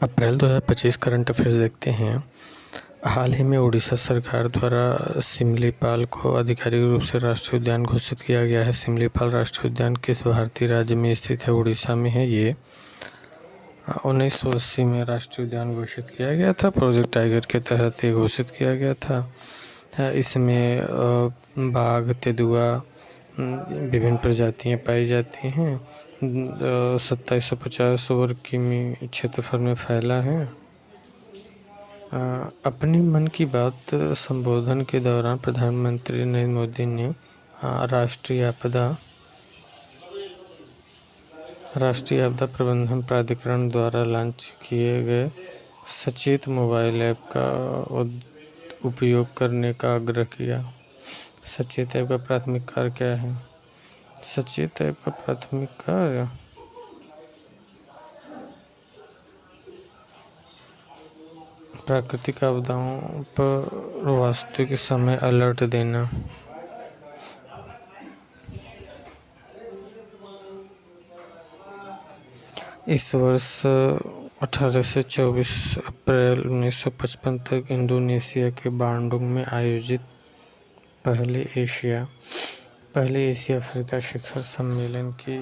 अप्रैल 2025 current affairs देखते हैं। हाल ही में उड़ीसा सरकार द्वारा सिमलीपाल को आधिकारिक रूप से राष्ट्रीय उद्यान घोषित किया गया है। सिमलीपाल राष्ट्रीय उद्यान किस भारतीय राज्य में स्थित है? उड़ीसा में है। ये 1980 में राष्ट्रीय उद्यान घोषित किया गया था। प्रोजेक्ट टाइगर के तहत ये घोषित किया गया था। इसमें बाघ, तेंदुआ, विभिन्न प्रजातियां पाई जाती हैं। 2750 वर्ग किमी क्षेत्रफल में फैला है। अपनी मन की बात संबोधन के दौरान प्रधानमंत्री नरेंद्र मोदी ने राष्ट्रीय आपदा प्रबंधन प्राधिकरण द्वारा लॉन्च किए गए सचेत मोबाइल ऐप का उपयोग करने का आग्रह किया। सचेत ऐप का प्राथमिक कार्य क्या है? सचेत ऐप का प्राथमिक कार्य प्राकृतिक आपदाओं पर वास्तविक समय अलर्ट देना। इस वर्ष 18 से 24 अप्रैल 1955 तक इंडोनेशिया के बांडुंग में आयोजित पहले एशिया अफ्रीका शिखर सम्मेलन की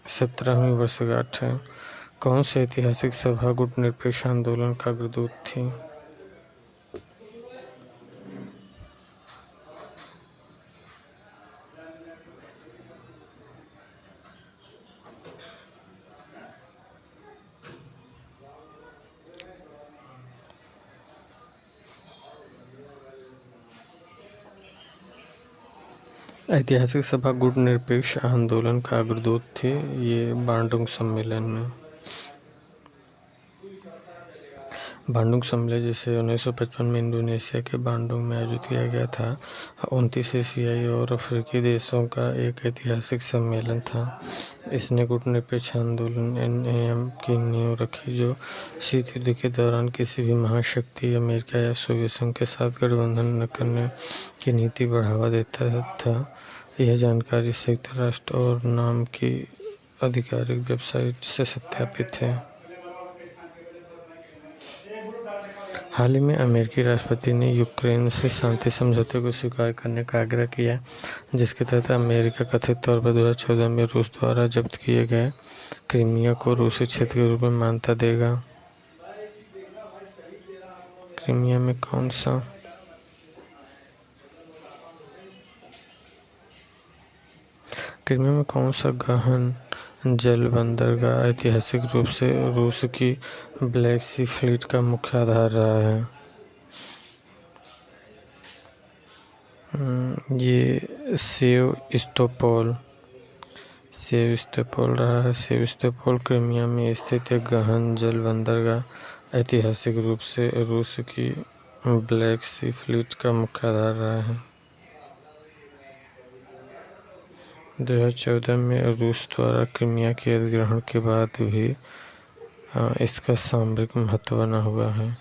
17वीं वर्षगांठ है। कौन सी ऐतिहासिक सभा गुटनिरपेक्ष आंदोलन का अग्रदूत थी? ऐतिहासिक सभा गुटनिरपेक्ष आंदोलन का अग्रदूत थे ये बांडुंग सम्मेलन में। बांडुंग सम्मेलन जिसे 1955 में इंडोनेशिया के बांडुंग में आयोजित किया गया था, 29 एशियाई और अफ्रीकी देशों का एक ऐतिहासिक सम्मेलन था। इसने गुटनिरपेक्ष आंदोलन (NAM) की नींव रखी, जो शीत युद्ध के दौरान किसी भी महाशक्ति अमेरिका या सोवियत संघ के साथ गठबंधन न करने की नीति बढ़ावा देता था। यह जानकारी संयुक्त राष्ट्र और नाम की आधिकारिक वेबसाइट से सत्यापित है। हाल ही में अमेरिकी राष्ट्रपति ने यूक्रेन से शांति समझौते को स्वीकार करने का आग्रह किया, जिसके तहत अमेरिका कथित तौर पर 2014 में रूस द्वारा जब्त किए गए क्रीमिया को रूसी क्षेत्र के रूप में मान्यता देगा। क्रीमिया में कौन सा गहन जल बंदरगाह ऐतिहासिक रूप से रूस की ब्लैक सी फ्लीट का मुख्य आधार रहा है? ये सेवस्टोपोल रहा है। सेवस्टोपोल क्रीमिया में स्थित एक गहन जल बंदरगाह ऐतिहासिक रूप से रूस की ब्लैक सी फ्लीट का मुख्य आधार रहा है। 2014 में रूस द्वारा क्रीमिया के अधिग्रहण के बाद भी इसका सामरिक महत्व बना हुआ है।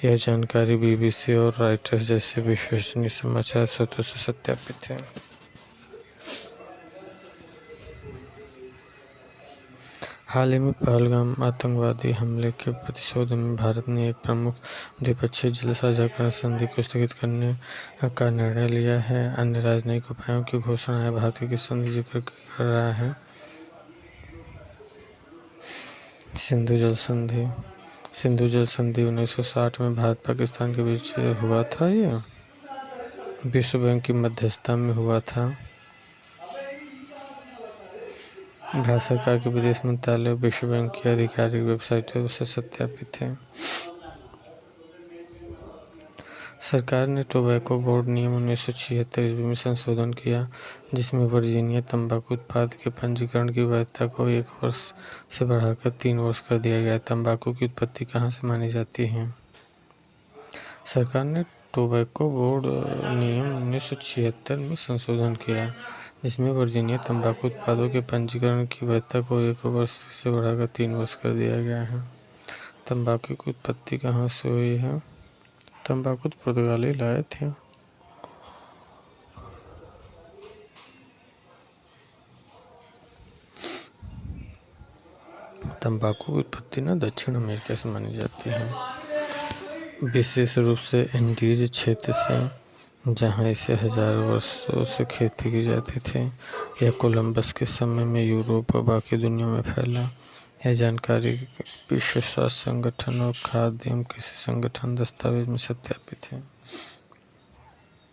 यह जानकारी BBC और रॉयटर्स जैसे विश्वसनीय समाचार स्रोतों से सत्यापित है। हाल ही में पहलगाम आतंकवादी हमले के प्रतिशोध में भारत ने एक प्रमुख द्विपक्षीय जल साझाकरण संधि को स्थगित करने का निर्णय लिया है। अन्य राजनयिक उपायों की घोषणा है। भारत की संधि जिक्र कर रहा है? सिंधु जल संधि 1960 में भारत पाकिस्तान के बीच हुआ था। ये विश्व बैंक की मध्यस्थता में हुआ था। भारत सरकार के विदेश मंत्रालय और विश्व बैंक की आधिकारिक वेबसाइटों से सत्यापित है। सरकार ने टोबैको बोर्ड नियम 1976 ईस्वी में संशोधन किया, जिसमें वर्जीनिया तंबाकू उत्पाद के पंजीकरण की वैधता को 1 वर्ष से बढ़ाकर 3 वर्ष कर दिया गया। तंबाकू की उत्पत्ति कहाँ से मानी जाती है? सरकार ने टोबैको बोर्ड नियम 1976 में संशोधन किया, जिसमें वर्जीनिया तंबाकू उत्पादों के पंजीकरण की वैधता को 1 वर्ष से बढ़ाकर 3 वर्ष कर दिया गया है। तंबाकू की उत्पत्ति कहाँ से हुई है? तंबाकू तो पुर्तगाली लाए थे। तंबाकू की उत्पत्ति दक्षिण अमेरिका से मानी जाती है, विशेष रूप से एंडीज क्षेत्र से, जहां इसे हजारों वर्षों से खेती की जाती थी। यह कोलंबस के समय में यूरोप और बाकी दुनिया में फैला। यह जानकारी विश्व स्वास्थ्य संगठन और खाद्य एवं कृषि संगठन दस्तावेज में सत्यापित है।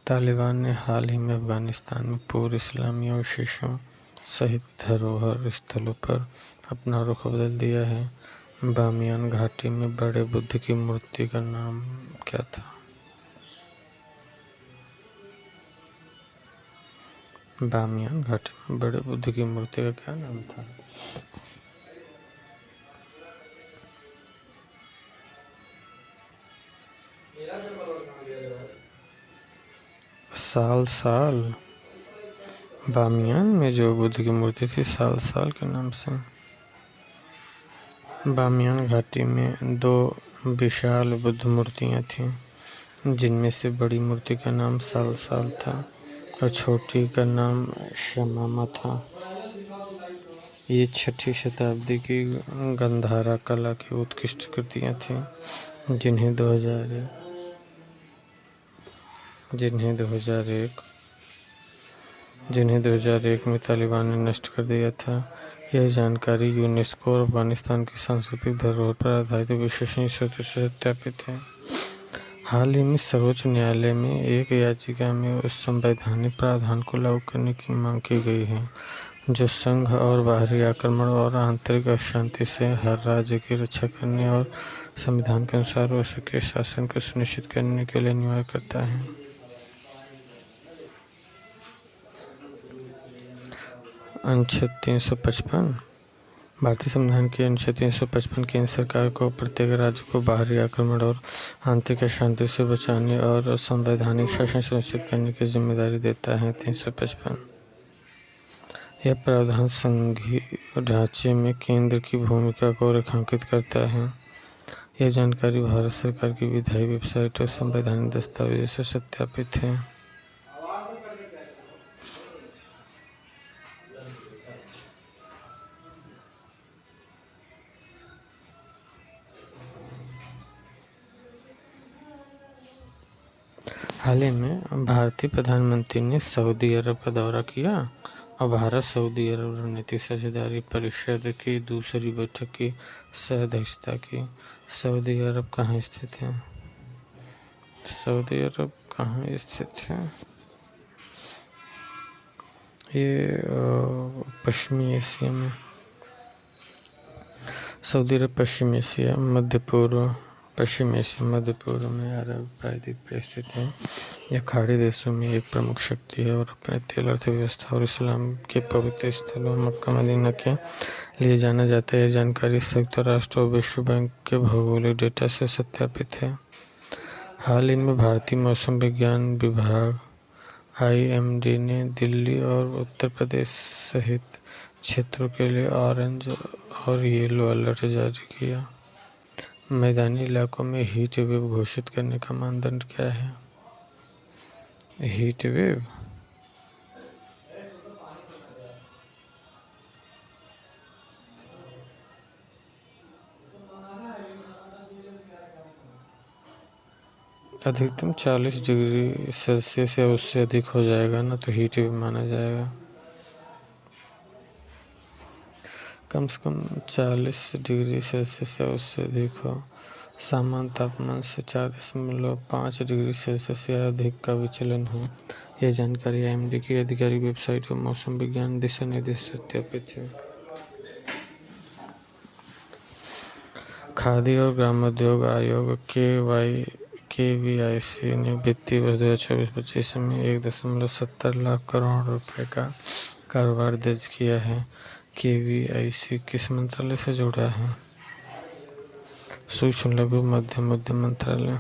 तालिबान ने हाल ही में अफगानिस्तान में पूर्व इस्लामी अवशेषों सहित धरोहर स्थलों पर अपना रुख बदल दिया है। बामियान घाटी में बड़े बुद्ध की मूर्ति का नाम क्या था? बामियान घाटी में बड़े बुद्ध की मूर्ति का क्या नाम था? साल साल। बामियान में जो बुद्ध की मूर्ति थी साल साल के नाम से। बामियान घाटी में 2 विशाल बुद्ध मूर्तियां थीं, जिनमें से बड़ी मूर्ति का नाम साल साल था और छोटी का नाम शमामा था। ये 6ठी शताब्दी की गंधारा कला की उत्कृष्ट कृतियां थीं, जिन्हें 2001 में तालिबान ने नष्ट कर दिया था। यह जानकारी यूनेस्को और अफगानिस्तान की सांस्कृतिक धरोहर पर आधारित विश्वसनीय स्रोतों से सत्यापित है। हाल ही में सर्वोच्च न्यायालय में एक याचिका में उस संवैधानिक प्रावधान को लागू करने की मांग की गई है, जो संघ और बाहरी आक्रमण और आंतरिक अशांति से हर राज्य की रक्षा करने और संविधान के अनुसार उसके शासन को सुनिश्चित करने के लिए अनिवार्य करता है। अनुच्छेद 355। भारतीय संविधान के अनुच्छेद 355 केंद्र सरकार को प्रत्येक राज्य को बाहरी आक्रमण और आंतरिक अशांति से बचाने और संवैधानिक शासन सुनिश्चित करने की जिम्मेदारी देता है। 355। यह प्रावधान संघीय ढांचे में केंद्र की भूमिका को रेखांकित करता है। यह जानकारी भारत सरकार की विधायी वेबसाइट और संवैधानिक दस्तावेजों से सत्यापित है। हाल ही में भारतीय प्रधानमंत्री ने सऊदी अरब का दौरा किया और भारत सऊदी अरब रणनीतिक साझेदारी परिषद की दूसरी बैठक की सह-अध्यक्षता की। सऊदी अरब कहाँ स्थित है? सऊदी अरब कहाँ स्थित है? ये पश्चिमी एशिया में। सऊदी अरब पश्चिम एशिया मध्य पूर्व में अरब प्रायद्वीप पर स्थित है। यह खाड़ी देशों में एक प्रमुख शक्ति है और अपने तेल अर्थव्यवस्था और इस्लाम के पवित्र स्थलों मक्का मदीना के लिए जाना जाता है। यह जानकारी संयुक्त राष्ट्र और विश्व बैंक के भौगोलिक डेटा से सत्यापित है। हाल ही में भारतीय मौसम विज्ञान विभाग IMD ने दिल्ली और उत्तर प्रदेश सहित क्षेत्रों के लिए ऑरेंज और येलो अलर्ट जारी किया। मैदानी इलाकों में हीट वेव घोषित करने का मानदंड क्या है? हीट वेव अधिकतम 40 डिग्री सेल्सियस या उससे अधिक हो जाएगा ना तो हीट वेव माना जाएगा। कम से कम 40 डिग्री सेल्सियस या उससे अधिक हो। सामान्य तापमान से 4.5 डिग्री सेल्सियस या अधिक का विचलन हो। यह जानकारी IMD की आधिकारिक वेबसाइट और मौसम विज्ञान दिशा निर्देश सत्यापित है। खादी और ग्रामोद्योग आयोग KVIC ने वित्तीय वर्ष 2024-25 में 1.70 लाख करोड़ रुपए का कारोबार दर्ज किया है। KVIC किस मंत्रालय से जुड़ा है? सूक्ष्म लघु मध्यम उद्यम मंत्रालय।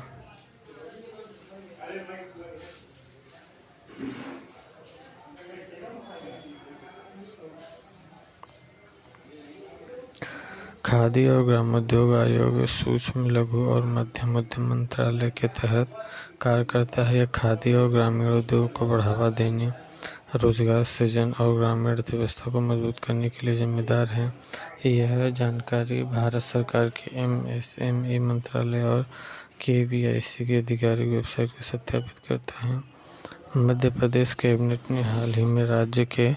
खादी और ग्रामोद्योग आयोग सूक्ष्म लघु और मध्यम उद्यम मंत्रालय के तहत कार्य करता है। यह खादी और ग्रामीण उद्योग को बढ़ावा देने, रोजगार सृजन और ग्रामीण अर्थव्यवस्था को मजबूत करने के लिए जिम्मेदार है। यह जानकारी भारत सरकार के एमएसएमई मंत्रालय और केवीआईसी की आधिकारिक वेबसाइट को सत्यापित करता है। मध्य प्रदेश कैबिनेट ने हाल ही में राज्य के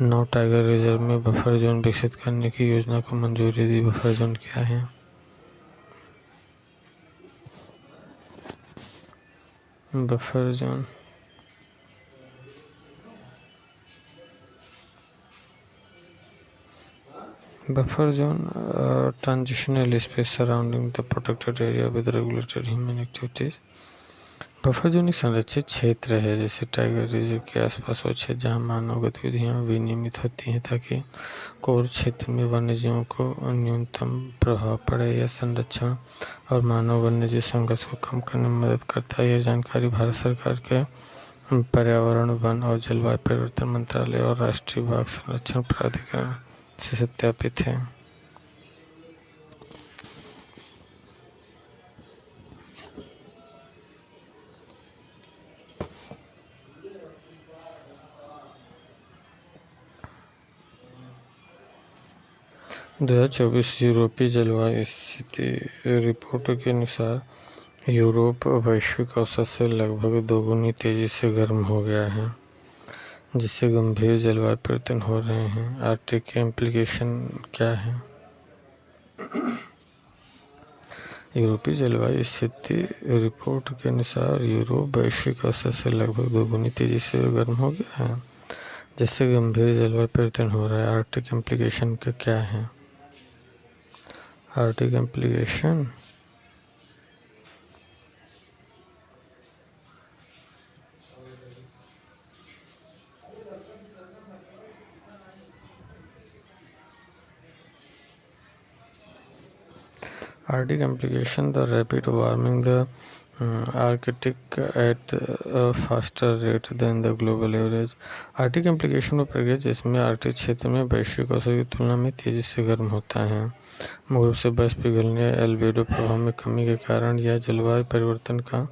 9 टाइगर रिजर्व में बफर जोन विकसित करने की योजना को मंजूरी दी। बफर जोन क्या है? Buffer zone transitional space surrounding the protected area with regulated human activities। Buffer zone एक संरक्षित क्षेत्र है जैसे टाइगर रिजर्व के आसपास वो क्षेत्र जहाँ मानव गतिविधियाँ विनियमित होती हैं ताकि कोर क्षेत्र में वन्यजीवों को न्यूनतम प्रभाव पड़े। या संरक्षण और मानव वन्यजीव संघर्ष को कम करने में मदद करता है। यह जानकारी भारत सरकार के पर्यावरण, वन और जलवायु परिवर्तन मंत्रालय और राष्ट्रीय बाघ संरक्षण प्राधिकरण से सत्यापित है। दो 2024 यूरोपीय जलवायु स्थिति रिपोर्ट के अनुसार यूरोप वैश्विक औसत से लगभग दोगुनी तेजी से गर्म हो गया है, जिससे गंभीर जलवायु परिवर्तन हो रहे हैं। आर्कटिक के इम्प्लीकेशन क्या है? यूरोपीय जलवायु स्थिति रिपोर्ट के अनुसार यूरोप वैश्विक औसत से लगभग दोगुनी तेजी से गर्म हो गया है, जिससे गंभीर जलवायु परिवर्तन हो रहा है। आर्कटिक इम्प्लीकेशन का क्या है? Arctic implication Arctic implication the rapid warming the Arctic at a faster rate than the global average। Arctic implication वो प्रक्रिया जिसमें आर्कटिक क्षेत्र में वैश्विक औसत की तुलना में तेजी से गर्म होता है। मुख्य रूप से बर्फ पिघलने, एल्बेडो प्रभाव में कमी के कारण यह जलवायु परिवर्तन का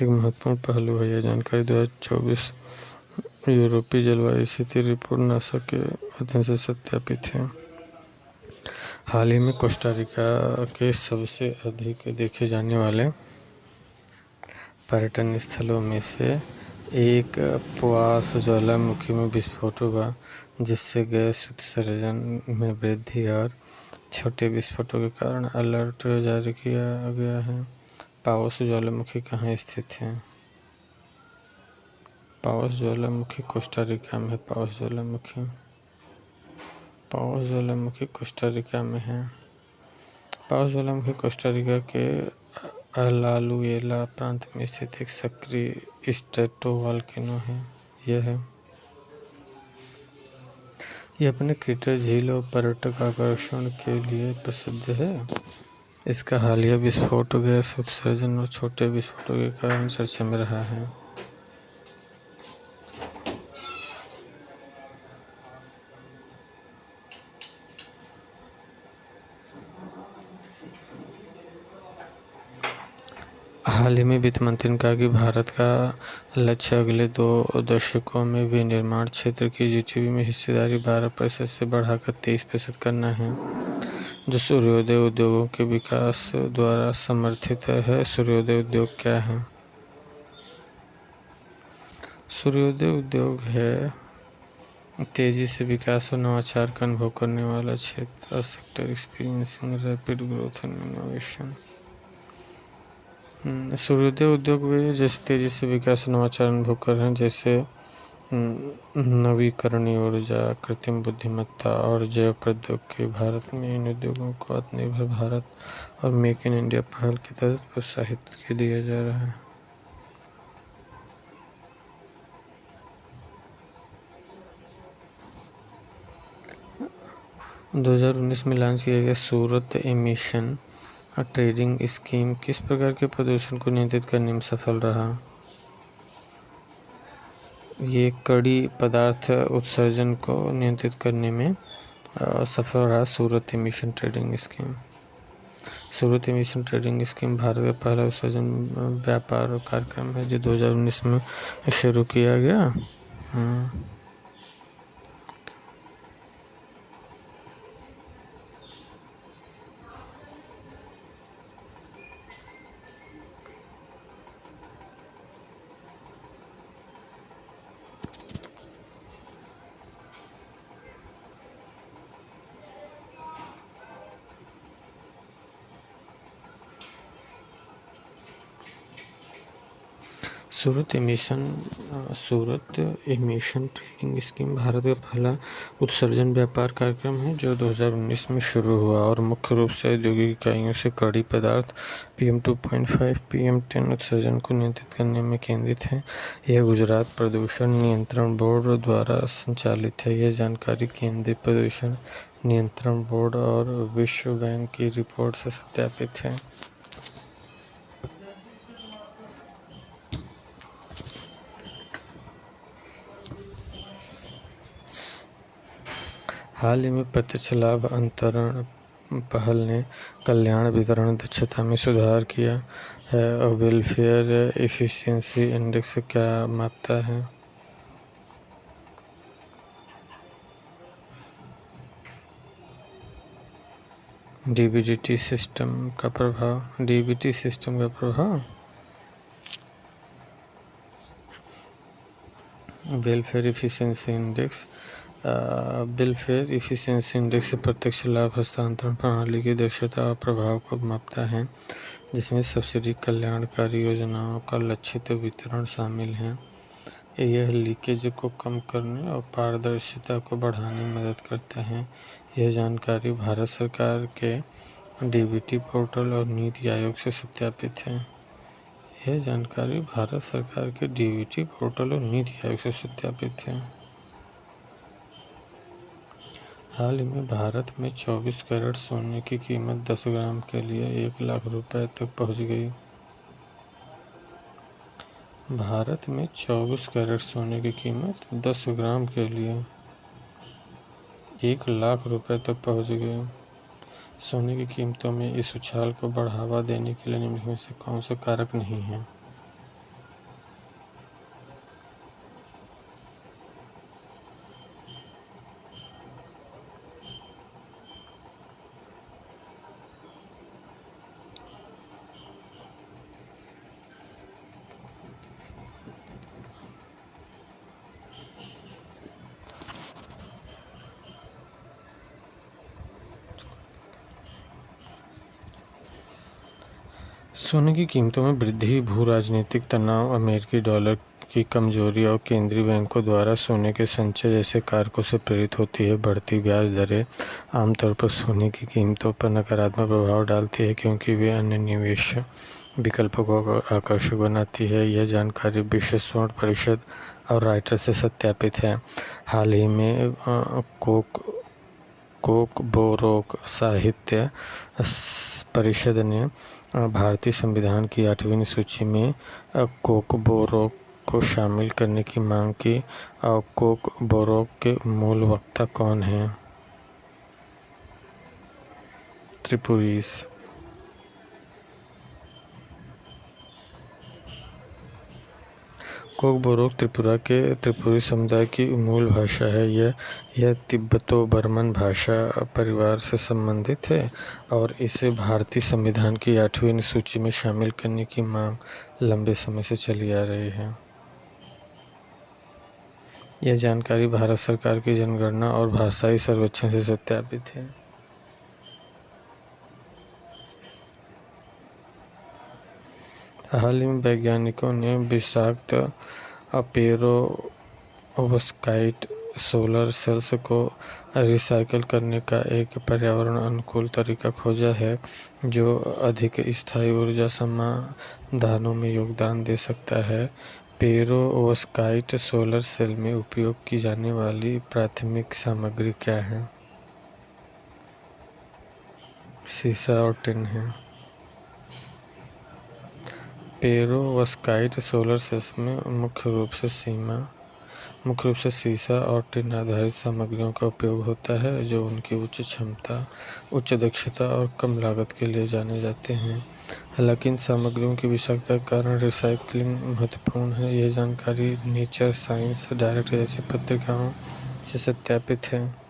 एक महत्वपूर्ण पहलू है। यह जानकारी 2024 यूरोपीय जलवायु स्थिति रिपोर्ट नासा के अध्ययन से सत्यापित है। हाल ही में कोस्टा रिका के सबसे अधिक देखे जाने वाले पर्यटन स्थलों में से एक पोआस ज्वालामुखी में विस्फोट हुआ, जिससे गैस उत्सर्जन में वृद्धि और छोटे विस्फोटों के कारण अलर्ट जारी किया गया है। पाओस ज्वालामुखी कहाँ स्थित है? पाओस ज्वालामुखी कोस्टा रिका में है। पाओस ज्वालामुखी कोस्टा रिका में है। पाओस ज्वालामुखी कोस्टा रिका के अलालुएला प्रांत में स्थित एक सक्रिय स्ट्रेटोवॉल्केनो है। यह अपने क्रेटर, झील और पर्यटक आकर्षण के लिए प्रसिद्ध है। इसका हालिया विस्फोट गैस उत्सर्जन और छोटे विस्फोटों के कारण चर्चा में रहा है। हाल ही में वित्त मंत्री ने कहा कि भारत का लक्ष्य अगले 2 दशकों में विनिर्माण क्षेत्र की जीडीपी में हिस्सेदारी 12% से बढ़ाकर 23% करना है, जो सूर्योदय उद्योगों के विकास द्वारा समर्थित है। सूर्योदय उद्योग क्या है? सूर्योदय उद्योग है तेजी से विकास और नवाचार का अनुभव करने वाला क्षेत्र, sector experiencing rapid growth and innovation. सूर्योदय उद्योग भी जैसे तेजी से विकास और नवाचार अनुभव कर रहे हैं, जैसे नवीकरणीय ऊर्जा, कृत्रिम बुद्धिमत्ता और जैव प्रौद्योगिकी। भारत में इन उद्योगों को आत्मनिर्भर भारत और मेक इन इंडिया पहल के तहत प्रोत्साहित दिया जा रहा है। – 2019 में लॉन्च किया गया सूरत एमिशन ट्रेडिंग स्कीम किस प्रकार के प्रदूषण को नियंत्रित करने में सफल रहा? ये कड़ी पदार्थ उत्सर्जन को नियंत्रित करने में सफल रहा। सूरत एमिशन ट्रेडिंग स्कीम। सूरत एमिशन ट्रेडिंग स्कीम भारत का पहला उत्सर्जन व्यापार कार्यक्रम है जो 2019 में शुरू किया गया। सूरत एमिशन ट्रेडिंग स्कीम भारत का पहला उत्सर्जन व्यापार कार्यक्रम है जो 2019 में शुरू हुआ और मुख्य रूप से औद्योगिक इकाइयों से कड़ी पदार्थ PM2.5 PM10 उत्सर्जन को नियंत्रित करने में केंद्रित है। यह गुजरात प्रदूषण नियंत्रण बोर्ड द्वारा संचालित है। यह जानकारी केंद्रीय प्रदूषण नियंत्रण बोर्ड और विश्व बैंक की रिपोर्ट से सत्यापित है। हाल ही में प्रत्यक्ष लाभ अंतरण पहल ने कल्याण वितरण दक्षता में सुधार किया है और वेलफेयर एफिशिएंसी इंडेक्स क्या मापता है? डीबीटी सिस्टम का प्रभाव welfare efficiency index welfare efficiency index प्रत्यक्ष लाभ हस्तांतरण प्रणाली की दक्षता और प्रभाव को मापता है, जिसमें सब्सिडी कल्याणकारी योजनाओं का लक्षित वितरण शामिल है। यह लीकेज को कम करने और पारदर्शिता को बढ़ाने में मदद करता है। यह जानकारी भारत सरकार के डीबीटी पोर्टल और नीति आयोग से सत्यापित है। हाल ही में भारत में 24 कैरेट सोने की कीमत 10 ग्राम के लिए 1 लाख रुपए तक पहुंच गई। भारत में 24 कैरेट सोने की कीमत 10 ग्राम के लिए 1 लाख रुपए तक पहुंच गई। सोने की कीमतों में इस उछाल को बढ़ावा देने के लिए निम्नलिखित में से कौन सा कारक नहीं है? सोने की कीमतों में वृद्धि, भू राजनीतिक तनाव, अमेरिकी डॉलर की कमजोरी और केंद्रीय बैंकों द्वारा सोने के संचय जैसे कारकों से प्रेरित होती है। बढ़ती ब्याज दरें आमतौर पर सोने की कीमतों पर नकारात्मक प्रभाव डालती है क्योंकि वे अन्य निवेश विकल्पों को आकर्षक बनाती है। यह जानकारी विश्व स्वर्ण परिषद और रॉयटर्स से सत्यापित है। हाल ही में कोकबोरोक साहित्य परिषद ने भारतीय संविधान की 8वीं सूची में कोकबोरोक को शामिल करने की मांग की। और कोकबोरोक के मूल वक्ता कौन हैं? त्रिपुरीस। कोकबोरोक त्रिपुरा के त्रिपुरी समुदाय की मूल भाषा है। यह तिब्बतो-बर्मन भाषा परिवार से संबंधित है और इसे भारतीय संविधान की 8वीं सूची में शामिल करने की मांग लंबे समय से चली आ रही है। यह जानकारी भारत सरकार की जनगणना और भाषाई सर्वेक्षण से सत्यापित है। हाल ही में वैज्ञानिकों ने विषाक्त पेरोवस्काइट सोलर सेल्स को रिसाइकल करने का एक पर्यावरण अनुकूल तरीका खोजा है जो अधिक स्थायी ऊर्जा समाधानों में योगदान दे सकता है। पेरोवस्काइट सोलर सेल में उपयोग की जाने वाली प्राथमिक सामग्री क्या है? सीसा और टिन है। पेरोवस्काइट सोलर सेल्स में मुख्य रूप से सीसा और टिन आधारित सामग्रियों का उपयोग होता है जो उनकी उच्च क्षमता, उच्च दक्षता और कम लागत के लिए जाने जाते हैं। हालांकि इन सामग्रियों की विषाक्तता के कारण रिसाइक्लिंग महत्वपूर्ण है। यह जानकारी नेचर साइंस डायरेक्ट जैसी पत्रिकाओं से सत्यापित है।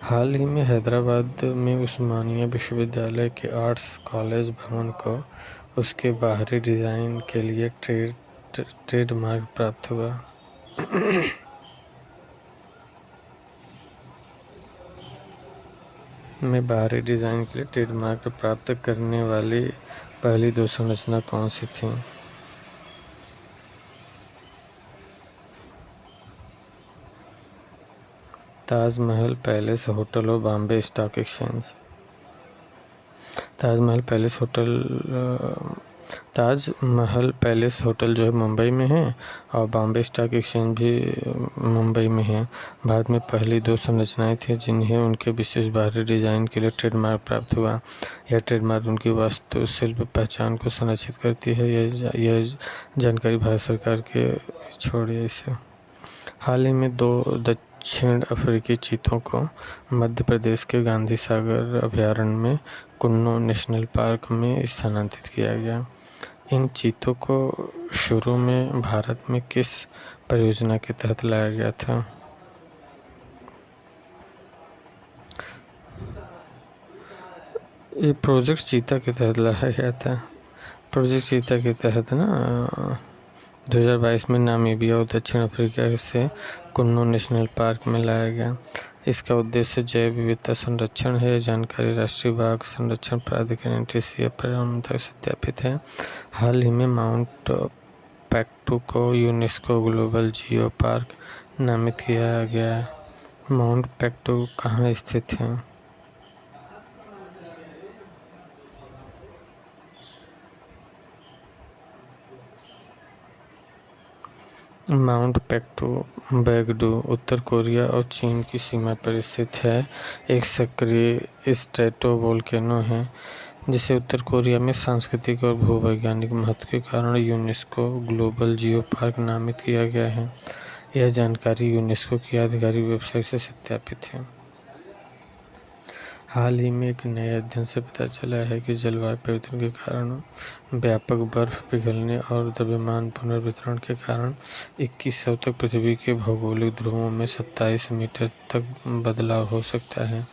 हाल ही में हैदराबाद में उस्मानिया विश्वविद्यालय के आर्ट्स कॉलेज भवन को उसके बाहरी डिज़ाइन के लिए ट्रेडमार्क प्राप्त हुआ। बाहरी डिज़ाइन के लिए ट्रेडमार्क प्राप्त करने वाली पहली 2 संरचना कौन सी थी? ताजमहल पैलेस होटल और Bombay stock exchange. Taj Mahal palace hotel जो है मुंबई में है और बॉम्बे स्टॉक एक्सचेंज भी मुंबई में है। भारत में पहली 2 संरचनाएं थी जिन्हें उनके विशेष बाहरी डिजाइन के लिए ट्रेडमार्क प्राप्त हुआ। यह ट्रेडमार्क उनकी वास्तुशिल्प पहचान को संरक्षित करती है। यह जानकारी भारत सरकार के छोड़िए इसे। हाल ही में 2 दक्षिण अफ्रीकी चीतों को मध्य प्रदेश के गांधी सागर अभयारण्य में कुन्नो नेशनल पार्क में स्थानांतरित किया गया। इन चीतों को शुरू में भारत में किस परियोजना के तहत लाया गया था? ये प्रोजेक्ट चीता के तहत लाया गया था। प्रोजेक्ट चीता के तहत ना 2022 में नामीबिया और दक्षिण अफ्रीका से कुन्नो नेशनल पार्क में लाया गया। इसका उद्देश्य जैव विविधता संरक्षण है। जानकारी राष्ट्रीय बाघ संरक्षण प्राधिकरण NTCA पर्यावरण तक सत्यापित है। हाल ही में माउंट पैक्टू को यूनेस्को ग्लोबल जियो पार्क नामित किया गया। माउंट पैक्टू कहाँ स्थित है? माउंट पैक्टू बैगडू उत्तर कोरिया और चीन की सीमा पर स्थित है। एक सक्रिय स्ट्रेटोवोल्केनो है जिसे उत्तर कोरिया में सांस्कृतिक और भूवैज्ञानिक महत्व के कारण यूनेस्को ग्लोबल जियो पार्क नामित किया गया है। यह जानकारी यूनेस्को की आधिकारिक वेबसाइट से सत्यापित है। हाल ही में एक नए अध्ययन से पता चला है कि जलवायु परिवर्तन के कारण व्यापक बर्फ पिघलने और द्रव्यमान पुनर्वितरण के कारण 2100 तक पृथ्वी के भौगोलिक ध्रुवों में 27 मीटर तक बदलाव हो सकता है।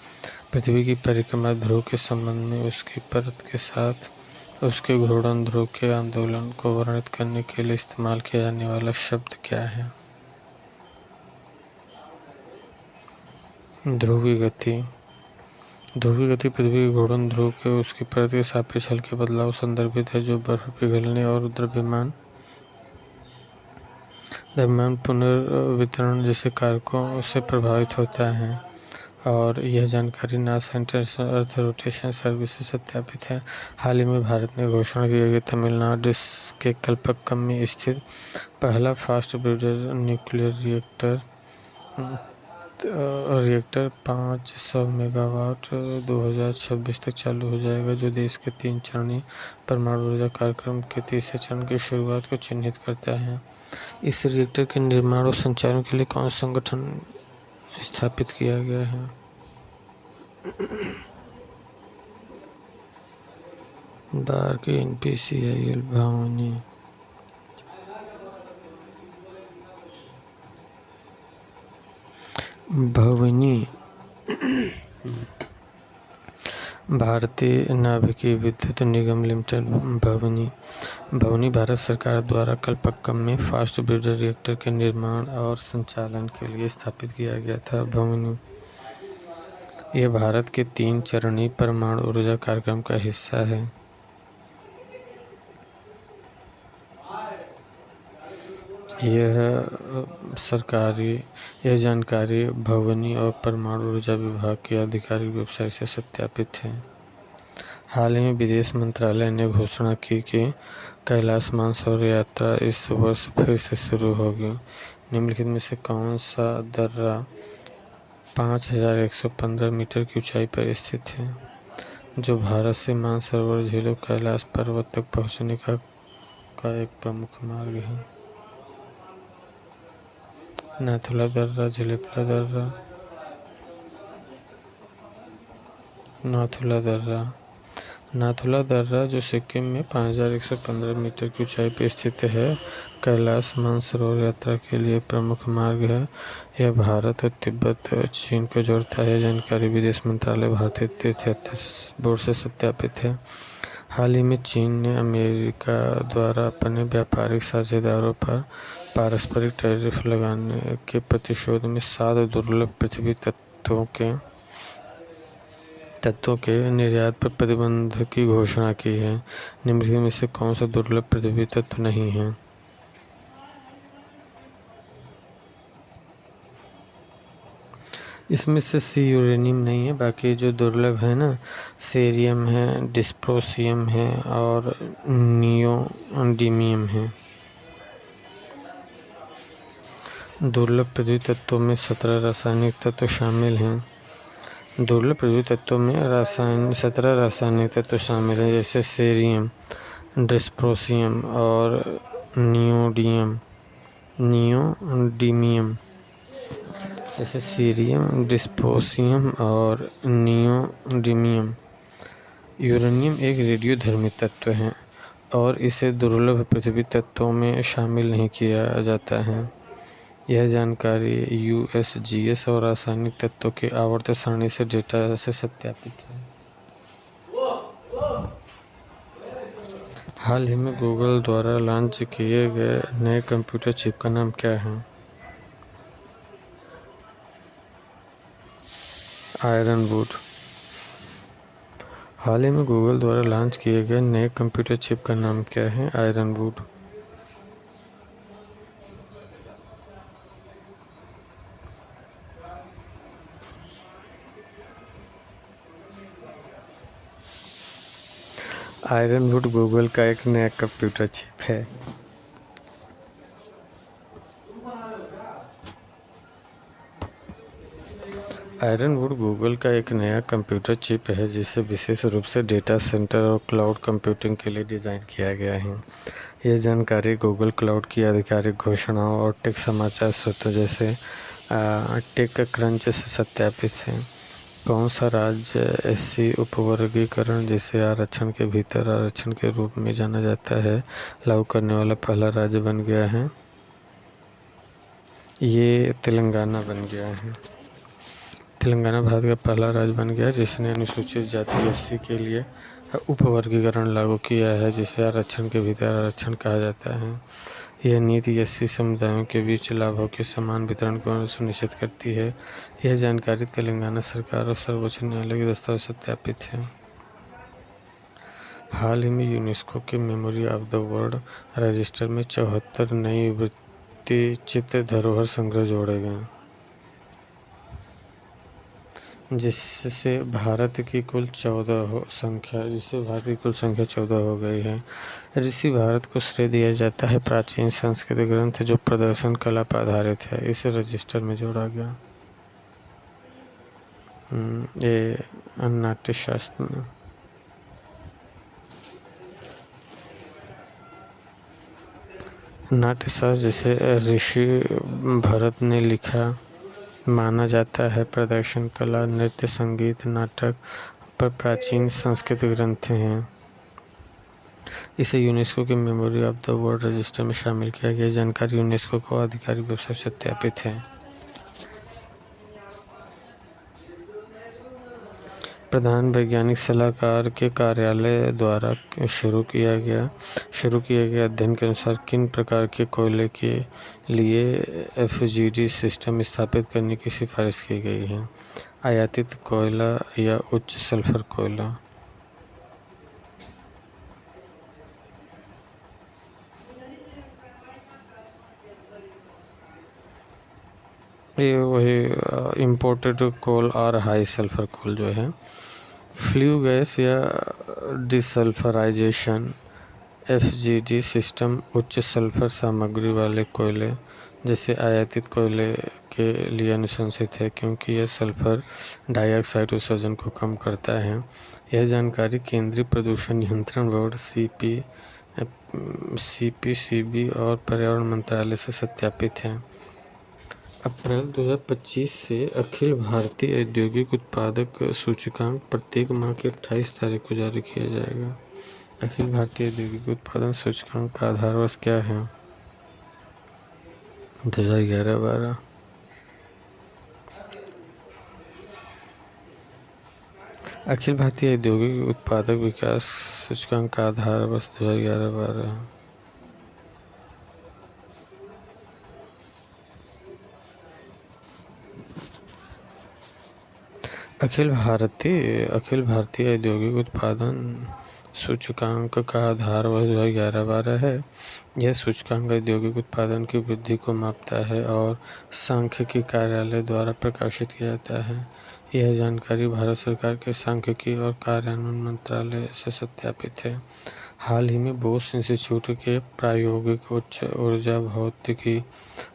पृथ्वी की परिक्रमा ध्रुव के संबंध में उसकी परत के साथ उसके घूर्णन ध्रुव के आंदोलन को वर्णित करने के लिए इस्तेमाल किया जाने वाला शब्द क्या है? ध्रुवीय गति। ध्रुवीय गति पृथ्वी के घूर्णन ध्रुव के उसकी परत के सापेक्ष हल्के बदलाव संदर्भित है जो बर्फ पिघलने और द्रव्यमान पुनर्वितरण जैसे कारकों से प्रभावित होता है। और यह जानकारी NASA international earth rotation service से सत्यापित है। हाल ही में भारत ने घोषणा की कि तमिलनाडु के कल्पक्कम में स्थित पहला fast breeder nuclear reactor 500 megawatt 2026 तक चालू हो जाएगा, जो देश के 3 चरणीय परमाणु ऊर्जा कार्यक्रम के तीसरे चरण की शुरुआत को चिन्हित करता है। इस रिएक्टर के निर्माण और संचालन के लिए कौन सा संगठन स्थापित किया गया है? बार्क NPCIL भवनी भारतीय नाभिकीय विद्युत निगम लिमिटेड भवनी भारत सरकार द्वारा कल्पक्कम में फास्ट ब्रीडर रिएक्टर के निर्माण और संचालन के लिए स्थापित किया गया था। भवनी यह भारत के 3 चरणीय परमाणु ऊर्जा कार्यक्रम का हिस्सा है। यह जानकारी भवनी और परमाणु ऊर्जा विभाग की आधिकारिक वेबसाइट से सत्यापित है। हाल ही में विदेश मंत्रालय ने घोषणा की कि कैलाश मानसरोवर यात्रा इस वर्ष फिर से शुरू होगी। निम्नलिखित में से कौन सा दर्रा 5115 मीटर की ऊंचाई पर स्थित है, जो भारत से मानसरोवर झील और कैलाश पर्वत तक पहुंचने का एक प्रमुख मार्ग है? नाथुला दर्रा, झिलिपिला दर्रा, नाथुला दर्रा जो सिक्किम में 5115 मीटर की ऊंचाई पर स्थित है, कैलाश मानसरोवर यात्रा के लिए प्रमुख मार्ग है। यह भारत और तिब्बत और चीन को जोड़ता है। जानकारी विदेश मंत्रालय भारतीय तीर्थयात्रा बोर्ड से सत्यापित है। हाल ही में चीन ने अमेरिका द्वारा अपने व्यापारिक साझेदारों पर पारस्परिक टैरिफ लगाने के प्रतिशोध में 7 दुर्लभ पृथ्वी तत्वों के निर्यात पर प्रतिबंध की घोषणा की है। निम्नलिखित में से कौन सा दुर्लभ पृथ्वी तत्व नहीं है? इसमें से सी यूरेनियम नहीं है, बाकी जो दुर्लभ है ना, सेरियम है, डिस्प्रोसियम है और नियोडिमियम है। दुर्लभ पृथ्वी तत्वों में 17 रासायनिक तत्व शामिल हैं। दुर्लभ पृथ्वी तत्वों में 17 रासायनिक तत्व शामिल हैं, जैसे सेरियम, डिस्प्रोसियम और नियोडिमियम। जैसे सीरियम, डिस्प्रोसियम और नियोडिमियम। यूरेनियम एक रेडियोधर्मी तत्व है और इसे दुर्लभ पृथ्वी तत्वों में शामिल नहीं किया जाता है। यह जानकारी यूएसजीएस और रासायनिक तत्वों की आवर्त सारणी से डेटा से सत्यापित है। हाल ही में गूगल द्वारा लॉन्च किए गए नए कंप्यूटर चिप का नाम क्या है? आयरनवुड। हाल ही में गूगल द्वारा लॉन्च किए गए नए कंप्यूटर चिप का नाम क्या है? आयरनवुड। आयरनवुड गूगल का एक नया कंप्यूटर चिप है। आयरनवुड गूगल का एक नया कंप्यूटर चिप है जिसे विशेष रूप से डेटा सेंटर और क्लाउड कंप्यूटिंग के लिए डिज़ाइन किया गया है। यह जानकारी गूगल क्लाउड की आधिकारिक घोषणाओं और टेक समाचार स्रोतों जैसे टेक क्रंच से सत्यापित है। कौन सा राज्य एससी उपवर्गीकरण, जिसे आरक्षण के भीतर आरक्षण के रूप में जाना जाता है, लागू करने वाला पहला राज्य बन गया है? ये तेलंगाना बन गया है। तेलंगाना भारत का पहला राज्य बन गया जिसने अनुसूचित जाति एससी के लिए उपवर्गीकरण लागू किया है, जिसे आरक्षण के भीतर आरक्षण कहा जाता है। यह नीति एससी समुदायों के बीच लाभों के समान वितरण को सुनिश्चित करती है। यह जानकारी तेलंगाना सरकार और सर्वोच्च न्यायालय के दस्तावेज सत्यापित है। हाल ही में यूनेस्को के memory of the world register में 74 नई वृत्तिचित्र धरोहर संग्रह जोड़े गए, जिससे भारत की कुल 14 हो गई है। ऋषि भारत को श्रेय दिया जाता है प्राचीन संस्कृत ग्रंथ जो प्रदर्शन कला पर आधारित है, इसे रजिस्टर में जोड़ा गया। ये नाट्यशास्त्र में नाट्यशास्त्र जिसे ऋषि भरत ने लिखा माना जाता है। प्रदर्शन कला, नृत्य, संगीत, नाटक पर प्राचीन संस्कृत ग्रंथ हैं। इसे यूनेस्को के memory of the world register में शामिल किया गया। जानकारी यूनेस्को को आधिकारिक वेबसाइट सत्यापित है। प्रधान वैज्ञानिक सलाहकार के कार्यालय द्वारा शुरू किए गए अध्ययन के अनुसार किन प्रकार के कोयले के लिए एफजीडी सिस्टम स्थापित करने की सिफारिश की गई है? आयातित कोयला या उच्च सल्फर कोयला? ये वही इम्पोर्टेड कोल और हाई सल्फर कोल जो है। फ्ल्यू गैस या डिसल्फराइजेशन एफजीडी सिस्टम उच्च सल्फर सामग्री वाले कोयले जैसे आयातित कोयले के लिए अनुशंसित है, क्योंकि यह सल्फर डाइऑक्साइड उत्सर्जन को कम करता है। यह जानकारी केंद्रीय प्रदूषण नियंत्रण बोर्ड सीपीसीबी और पर्यावरण मंत्रालय से सत्यापित है। अप्रैल 2025 से अखिल भारतीय औद्योगिक उत्पादक सूचकांक प्रत्येक माह की 28 तारीख को जारी किया जाएगा। अखिल भारतीय औद्योगिक उत्पादन सूचकांक का आधार वर्ष क्या है? 2011-12। अखिल भारतीय औद्योगिक उत्पादक विकास सूचकांक का आधार वर्ष 2011-12 है। अखिल भारतीय औद्योगिक उत्पादन सूचकांक का आधार वर्ष 2011-12 है। यह सूचकांक औद्योगिक उत्पादन की वृद्धि को मापता है और सांख्यिकी कार्यालय द्वारा प्रकाशित किया जाता है। यह जानकारी भारत सरकार के सांख्यिकी और कार्यान्वयन मंत्रालय से सत्यापित है। हाल ही में बोस इंस्टीट्यूट के प्रायोगिक उच्च ऊर्जा भौतिकी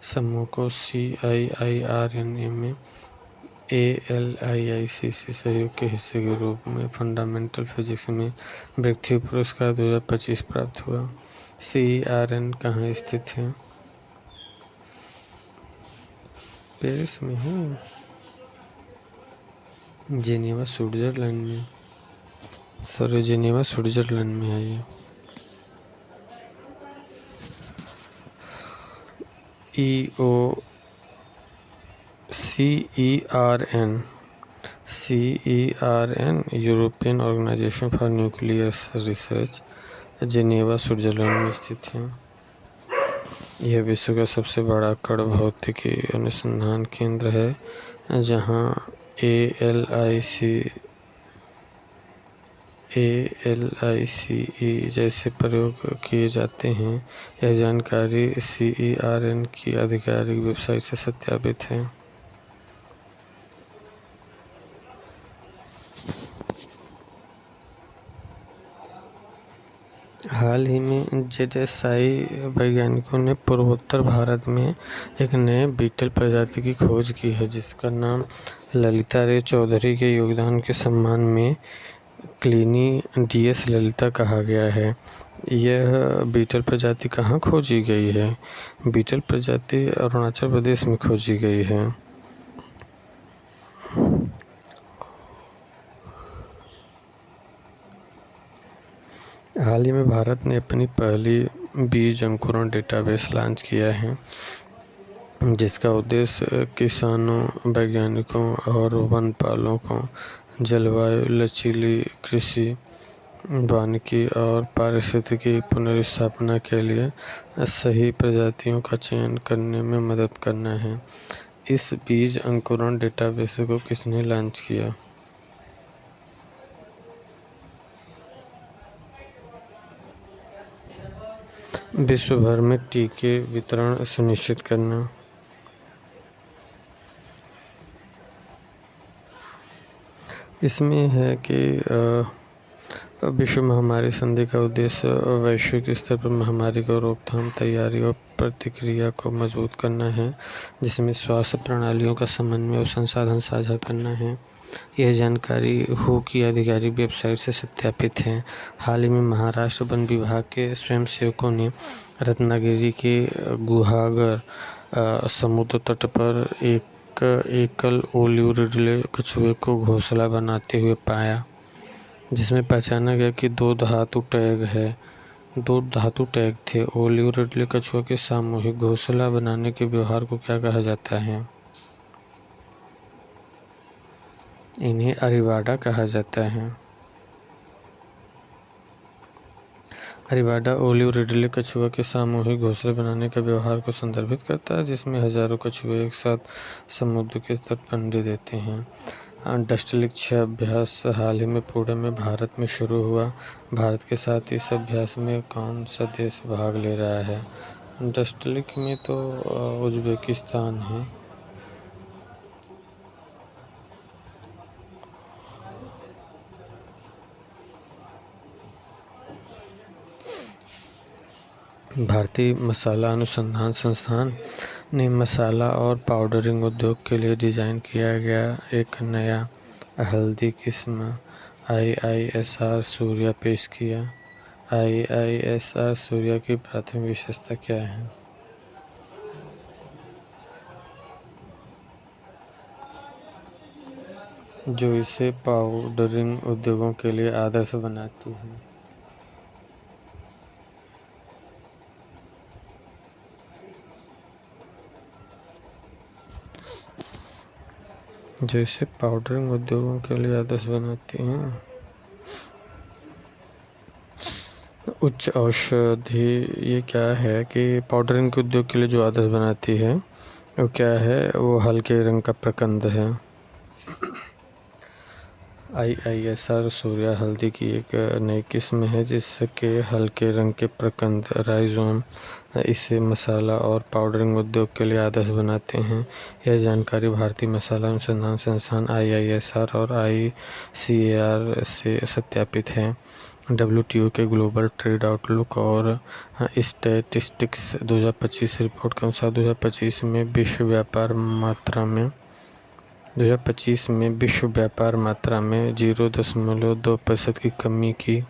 समूह को CIIRNA में ALIICC सहयोग के हिस्से के रूप में फंडामेंटल फिजिक्स में ब्रेकथ्रू पुरस्कार 2025 प्राप्त हुआ। CERN कहाँ स्थित है? पेरिस में है। जेनेवा स्विट्जरलैंड में, जेनेवा स्विट्जरलैंड में है ये। CERN European organisation for nuclear research Geneva Switzerland में स्थित है। यह विश्व का सबसे बड़ा कण भौतिकी अनुसंधान केंद्र है, जहां ALICE जैसे प्रयोग किए जाते हैं। यह जानकारी CERN की आधिकारिक वेबसाइट से सत्यापित है। हाल ही में JSI वैज्ञानिकों ने पूर्वोत्तर भारत में एक नए बीटल प्रजाति की खोज की है, जिसका नाम ललिता रे चौधरी के योगदान के सम्मान में क्लिनी DS ललिता कहा गया है। यह बीटल प्रजाति कहाँ खोजी गई है? बीटल प्रजाति अरुणाचल प्रदेश में खोजी गई है। हाल ही में भारत ने अपनी पहली बीज अंकुरण डेटाबेस लॉन्च किया है, जिसका उद्देश्य किसानों, वैज्ञानिकों और वनपालों को जलवायु लचीली कृषि, वानिकी और पारिस्थितिकी पुनर्स्थापना के लिए सही प्रजातियों का चयन करने में मदद करना है। इस बीज अंकुरण डेटाबेस को किसने लॉन्च किया? विश्व भर में टीके वितरण सुनिश्चित करना। इसमें है कि विश्व महामारी संधि का उद्देश्य वैश्विक स्तर पर महामारी को रोकथाम, तैयारी और प्रतिक्रिया को मजबूत करना है, जिसमें स्वास्थ्य प्रणालियों का समन्वय और संसाधन साझा करना है। यह जानकारी WHO की आधिकारिक वेबसाइट से सत्यापित है। हाल ही में महाराष्ट्र वन विभाग के स्वयंसेवकों ने रत्नागिरी के गुहागर समुद्र तट पर एक एकल ओलिव रिडले कछुए को घोंसला बनाते हुए पाया, जिसमें पहचाना गया कि दो धातु टैग थे। ओलिव रिडले कछुआ के सामूहिक घोंसला बनाने के व्यवहार को क्या कहा जाता है? इन्हें अरिवाडा कहा जाता है। अरिवाडा ओलिव रिडले कछुआ के सामूहिक घोंसले बनाने के व्यवहार को संदर्भित करता है, जिसमें हजारों कछुए एक साथ समुद्र के तट पर अंडे देते हैं। डस्टलिक्ष अभ्यास हाल ही में पुणे में भारत में शुरू हुआ। भारत के साथ इस अभ्यास में कौन सा देश भाग ले रहा है? डस्टलिक्ष में तो उज्बेकिस्तान है। भारतीय मसाला अनुसंधान संस्थान ने मसाला और पाउडरिंग उद्योग के लिए डिज़ाइन किया गया एक नया हल्दी किस्म IISR सूर्या पेश किया। IISR सूर्या की प्राथमिक विशेषता क्या है? जो इसे पाउडरिंग उद्योगों के लिए आदर्श बनाती है। जैसे पाउडरिंग उद्योगों के लिए आदर्श बनाती हैं। उच्च औषधि ये क्या है कि पाउडरिंग के उद्योग के लिए जो आदर्श बनाती है वो क्या है? वो हल्के रंग का प्रकंद है। IISR सूर्या हल्दी की एक नई किस्म है जिसके हल्के रंग के प्रकंद राइजोम इसे मसाला और पाउडरिंग उद्योग के लिए आदर्श बनाते हैं। यह जानकारी भारतीय मसाला अनुसंधान संस्थान IISR और ICAR से सत्यापित है। WTO के ग्लोबल ट्रेड आउटलुक और स्टैटिस्टिक्स 2025 रिपोर्ट के अनुसार 2025 में विश्व व्यापार मात्रा में 0.2% की कमी की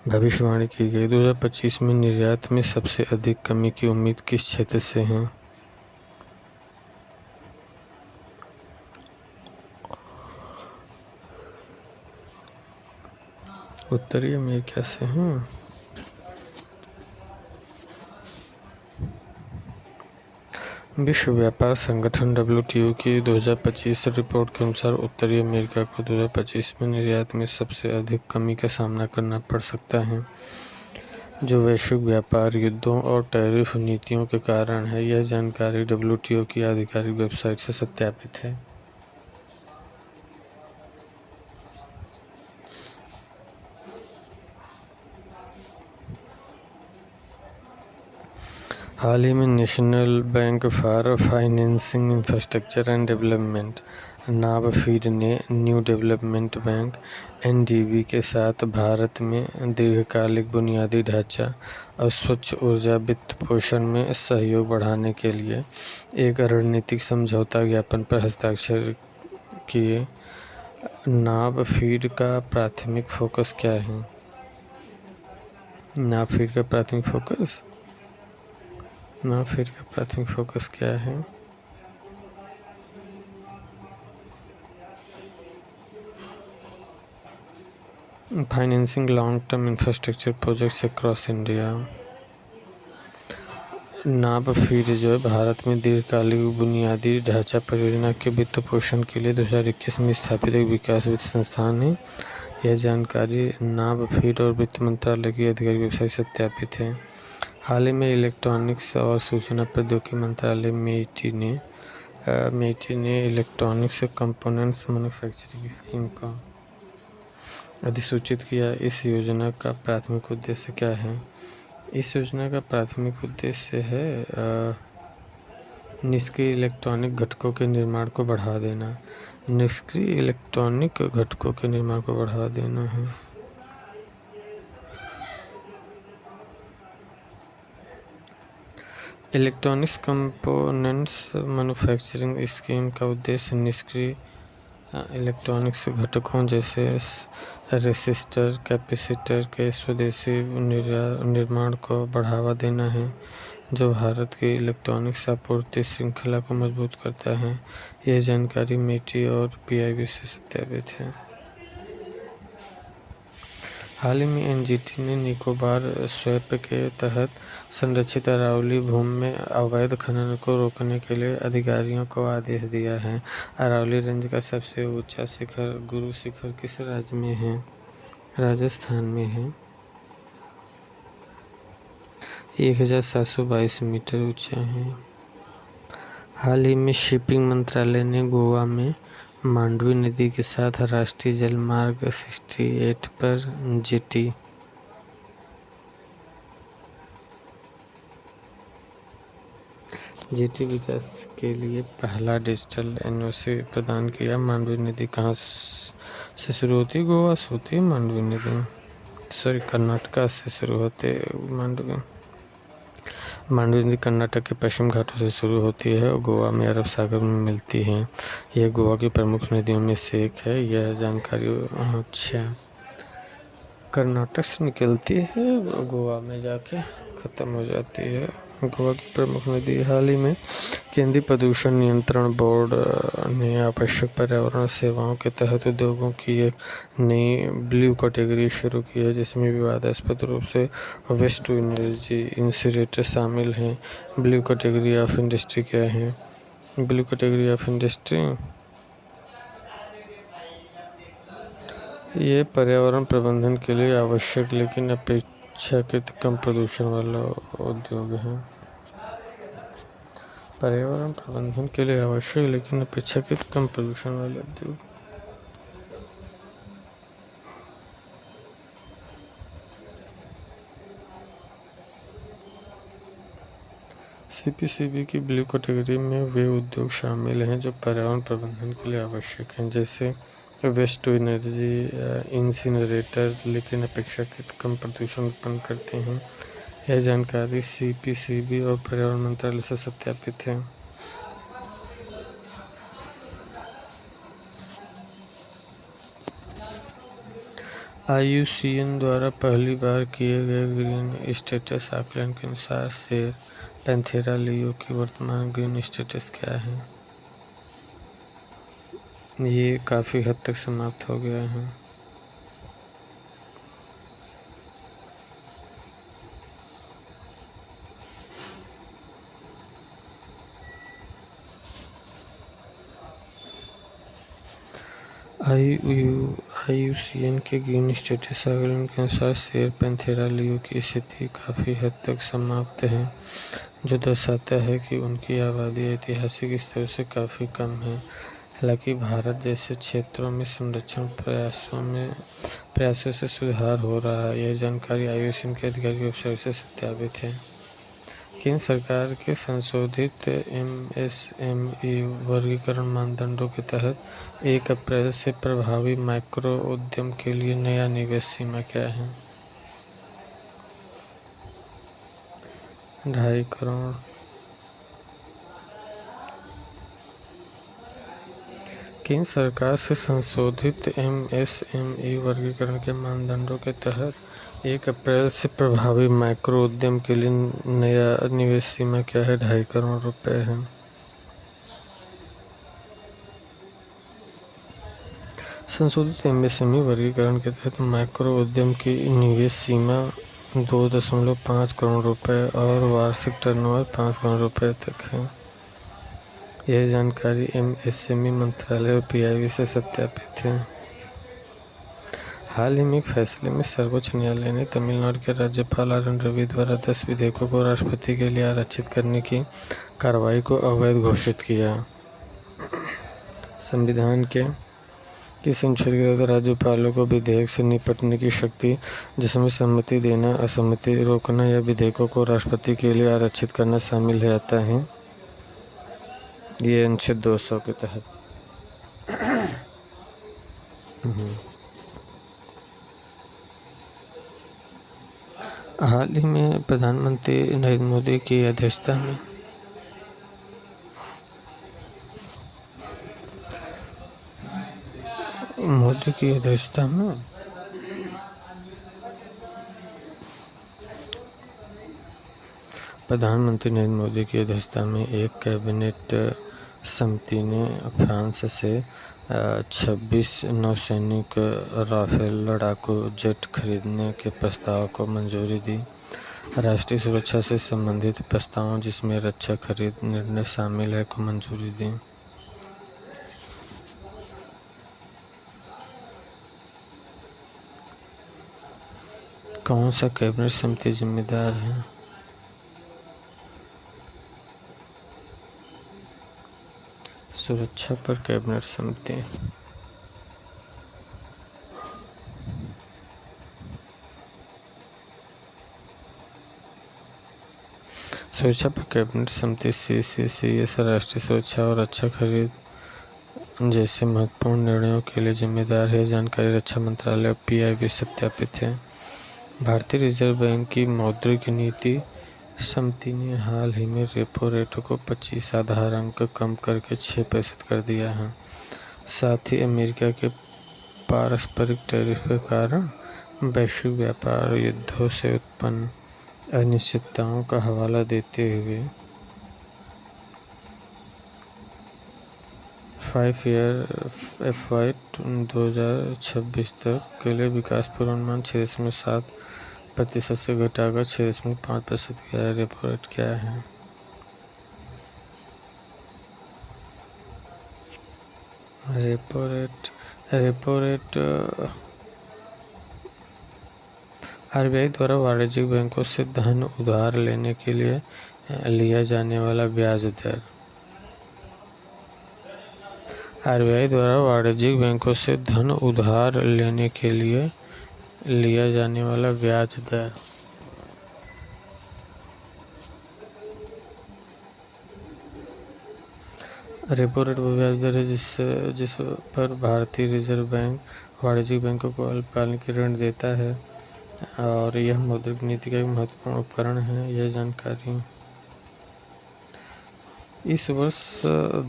भविष्यवाणी की गई। 2025 में निर्यात में सबसे अधिक कमी की उम्मीद किस क्षेत्र से है? उत्तरी अमेरिका से है। विश्व व्यापार संगठन WTO की 2025 रिपोर्ट के अनुसार उत्तरी अमेरिका को 2025 में निर्यात में सबसे अधिक कमी का सामना करना पड़ सकता है, जो वैश्विक व्यापार युद्धों और टैरिफ नीतियों के कारण है। यह जानकारी WTO की आधिकारिक वेबसाइट से सत्यापित है। हाल ही में national bank for financing infrastructure and development NABARD ने न्यू डेवलपमेंट बैंक NDB के साथ भारत में दीर्घकालिक बुनियादी ढांचा और स्वच्छ ऊर्जा वित्त पोषण में सहयोग बढ़ाने के लिए एक रणनीतिक समझौता ज्ञापन पर हस्ताक्षर किए। नाबार्ड का प्राथमिक फोकस क्या है? नाबार्ड का प्राथमिक फोकस क्या है? Financing long term infrastructure projects across India. NABARD जो है भारत में दीर्घकालिक बुनियादी ढांचा परियोजना के वित्त पोषण के लिए 2021 में स्थापित एक विकास वित्त संस्थान है। यह जानकारी नाबार्ड और वित्त मंत्रालय की आधिकारिक वेबसाइट सत्यापित है। हाल ही में इलेक्ट्रॉनिक्स और सूचना प्रौद्योगिकी मंत्रालय MEIT ने इलेक्ट्रॉनिक्स कंपोनेंट्स मैन्युफैक्चरिंग स्कीम का अधिसूचित किया। इस योजना का प्राथमिक उद्देश्य क्या है? इस योजना का प्राथमिक उद्देश्य है निष्क्रिय इलेक्ट्रॉनिक घटकों के निर्माण को बढ़ावा देना है। इलेक्ट्रॉनिक्स कंपोनेंट्स मैन्युफैक्चरिंग स्कीम का उद्देश्य निष्क्रिय इलेक्ट्रॉनिक्स घटकों जैसे रेसिस्टर, कैपेसिटर के स्वदेशी निर्माण को बढ़ावा देना है, जो भारत की इलेक्ट्रॉनिक्स आपूर्ति श्रृंखला को मजबूत करता है। यह जानकारी MEIT और PIB से सत्यापित है। हाल ही में NGT ने निकोबार स्वैप के तहत संरक्षित अरावली भूमि में अवैध खनन को रोकने के लिए अधिकारियों को आदेश दिया है। अरावली रेंज का सबसे ऊंचा शिखर गुरु शिखर किस राज्य में है? राजस्थान में है। 1722 मीटर ऊंचा है। हाल ही में शिपिंग मंत्रालय ने गोवा में मांडवी नदी के साथ राष्ट्रीय जलमार्ग 68 पर जेटी विकास के लिए पहला डिजिटल NOC प्रदान किया। मांडवी नदी कहाँ से शुरू होती है? गोवा से होती है मांडवी नदी। कर्नाटक से शुरू होते मांडवी नदी कर्नाटक के पश्चिम घाटों से शुरू होती है और गोवा में अरब सागर में मिलती है। यह गोवा की प्रमुख नदियों में से एक है। यह जानकारी कर्नाटक से निकलती है, गोवा में जाके ख़त्म हो जाती है। गोवा की प्रमुख नदी। हाल ही में केंद्रीय प्रदूषण नियंत्रण बोर्ड ने आवश्यक पर्यावरण सेवाओं के तहत उद्योगों की एक नई ब्लू कैटेगरी शुरू की है, जिसमें विवादास्पद रूप से वेस्ट टू एनर्जी इंसिनरेटर शामिल हैं। ब्लू कैटेगरी ऑफ इंडस्ट्री क्या है? ब्लू कैटेगरी ऑफ इंडस्ट्री ये पर्यावरण प्रबंधन के लिए आवश्यक लेकिन अपेक्षाकृत कम प्रदूषण वाला उद्योग है। पर्यावरण प्रबंधन के लिए आवश्यक लेकिन अपेक्षाकृत कम प्रदूषण वाले उद्योग। सीपीसीबी की ब्लू कैटेगरी में वे उद्योग शामिल हैं जो पर्यावरण प्रबंधन के लिए आवश्यक हैं, जैसे वेस्ट टू एनर्जी इंसिनरेटर, लेकिन अपेक्षाकृत कम प्रदूषण उत्पन्न करते हैं। यह जानकारी सीपीसीबी और पर्यावरण मंत्रालय से सत्यापित है। IUCN द्वारा पहली बार किए गए ग्रीन स्टेटस आकलन के अनुसार शेर पैंथेरा लियो की वर्तमान ग्रीन स्टेटस क्या है? ये काफ़ी हद तक समाप्त हो गया है। IUCN के ग्रीन स्टेटस आकलन के अनुसार शेर पैंथेरा लियो की स्थिति काफ़ी हद तक समाप्त है, जो दर्शाता है कि उनकी आबादी ऐतिहासिक स्तर से काफ़ी कम है। हालांकि भारत जैसे क्षेत्रों में संरक्षण प्रयासों से सुधार हो रहा है। यह जानकारी IUCN के आधिकारिक वेबसाइट से सत्यापित है। केंद्र सरकार के संशोधित MSME वर्गीकरण मानदंडों के तहत 1 अप्रैल से प्रभावी माइक्रो उद्यम के लिए नया निवेश सीमा क्या है? 2.5 करोड़। केंद्र सरकार से संशोधित MSME वर्गीकरण के मानदंडों के तहत 1 अप्रैल से प्रभावी माइक्रो उद्यम के लिए नया निवेश सीमा क्या है? 2.5 करोड़ रुपए है। संशोधित MSME वर्गीकरण के तहत माइक्रो उद्यम की निवेश सीमा 2.5 करोड़ रुपए और वार्षिक टर्नओवर 5 करोड़ रुपए तक है। यह जानकारी MSME मंत्रालय और PIB से सत्यापित है। हाल ही में एक फैसले में सर्वोच्च न्यायालय ने तमिलनाडु के राज्यपाल RN रवि द्वारा 10 विधेयकों को राष्ट्रपति के लिए आरक्षित करने की कार्रवाई को अवैध घोषित किया। संविधान के किस अनुच्छेद के तहत राज्यपालों को विधेयक से निपटने की शक्ति, जिसमें सहमति देना, असहमति रोकना या विधेयकों को राष्ट्रपति के लिए आरक्षित करना शामिल है आता है? ये अनुच्छेद 200 के तहत। हाल ही में प्रधानमंत्री नरेंद्र मोदी की अध्यक्षता में प्रधानमंत्री नरेंद्र मोदी की अध्यक्षता में एक कैबिनेट समिति ने फ्रांस से 26 नौसैनिक राफेल लड़ाकू जेट खरीदने के प्रस्ताव को मंजूरी दी। राष्ट्रीय सुरक्षा से संबंधित प्रस्तावों, जिसमें रक्षा खरीद निर्णय शामिल है, को मंजूरी दी। कौन सा कैबिनेट समिति जिम्मेदार है? सुरक्षा पर कैबिनेट समिति। सुरक्षा पर कैबिनेट समिति CCCS राष्ट्रीय सुरक्षा और रक्षा खरीद जैसे महत्वपूर्ण निर्णयों के लिए जिम्मेदार है। जानकारी रक्षा मंत्रालय और PIB सत्यापित है। भारतीय रिजर्व बैंक की मौद्रिक नीति समिति ने हाल ही में रेपो रेट को 25 आधार अंक कम करके 6% कर दिया है। साथ ही अमेरिका के पारस्परिक टैरिफ के कारण वैश्विक व्यापार युद्धों से उत्पन्न अनिश्चितताओं का हवाला देते हुए 5-ईयर FY 2026 तक के लिए विकास पूर्वानुमान 6.7% से घटाकर 6.5% किया है। रेपो रेट क्या है? रेपो रेट RBI द्वारा वाणिज्यिक बैंकों से धन उधार लेने के लिए लिया जाने वाला ब्याज दर। RBI द्वारा वाणिज्यिक बैंकों से धन उधार लेने के लिए लिया जाने वाला ब्याज दर। रेपो रेट वो ब्याज दर है जिस पर भारतीय रिजर्व बैंक वाणिज्यिक बैंकों को अल्पकालिक ऋण देता है और यह मौद्रिक नीति का एक महत्वपूर्ण उपकरण है। यह जानकारी इस वर्ष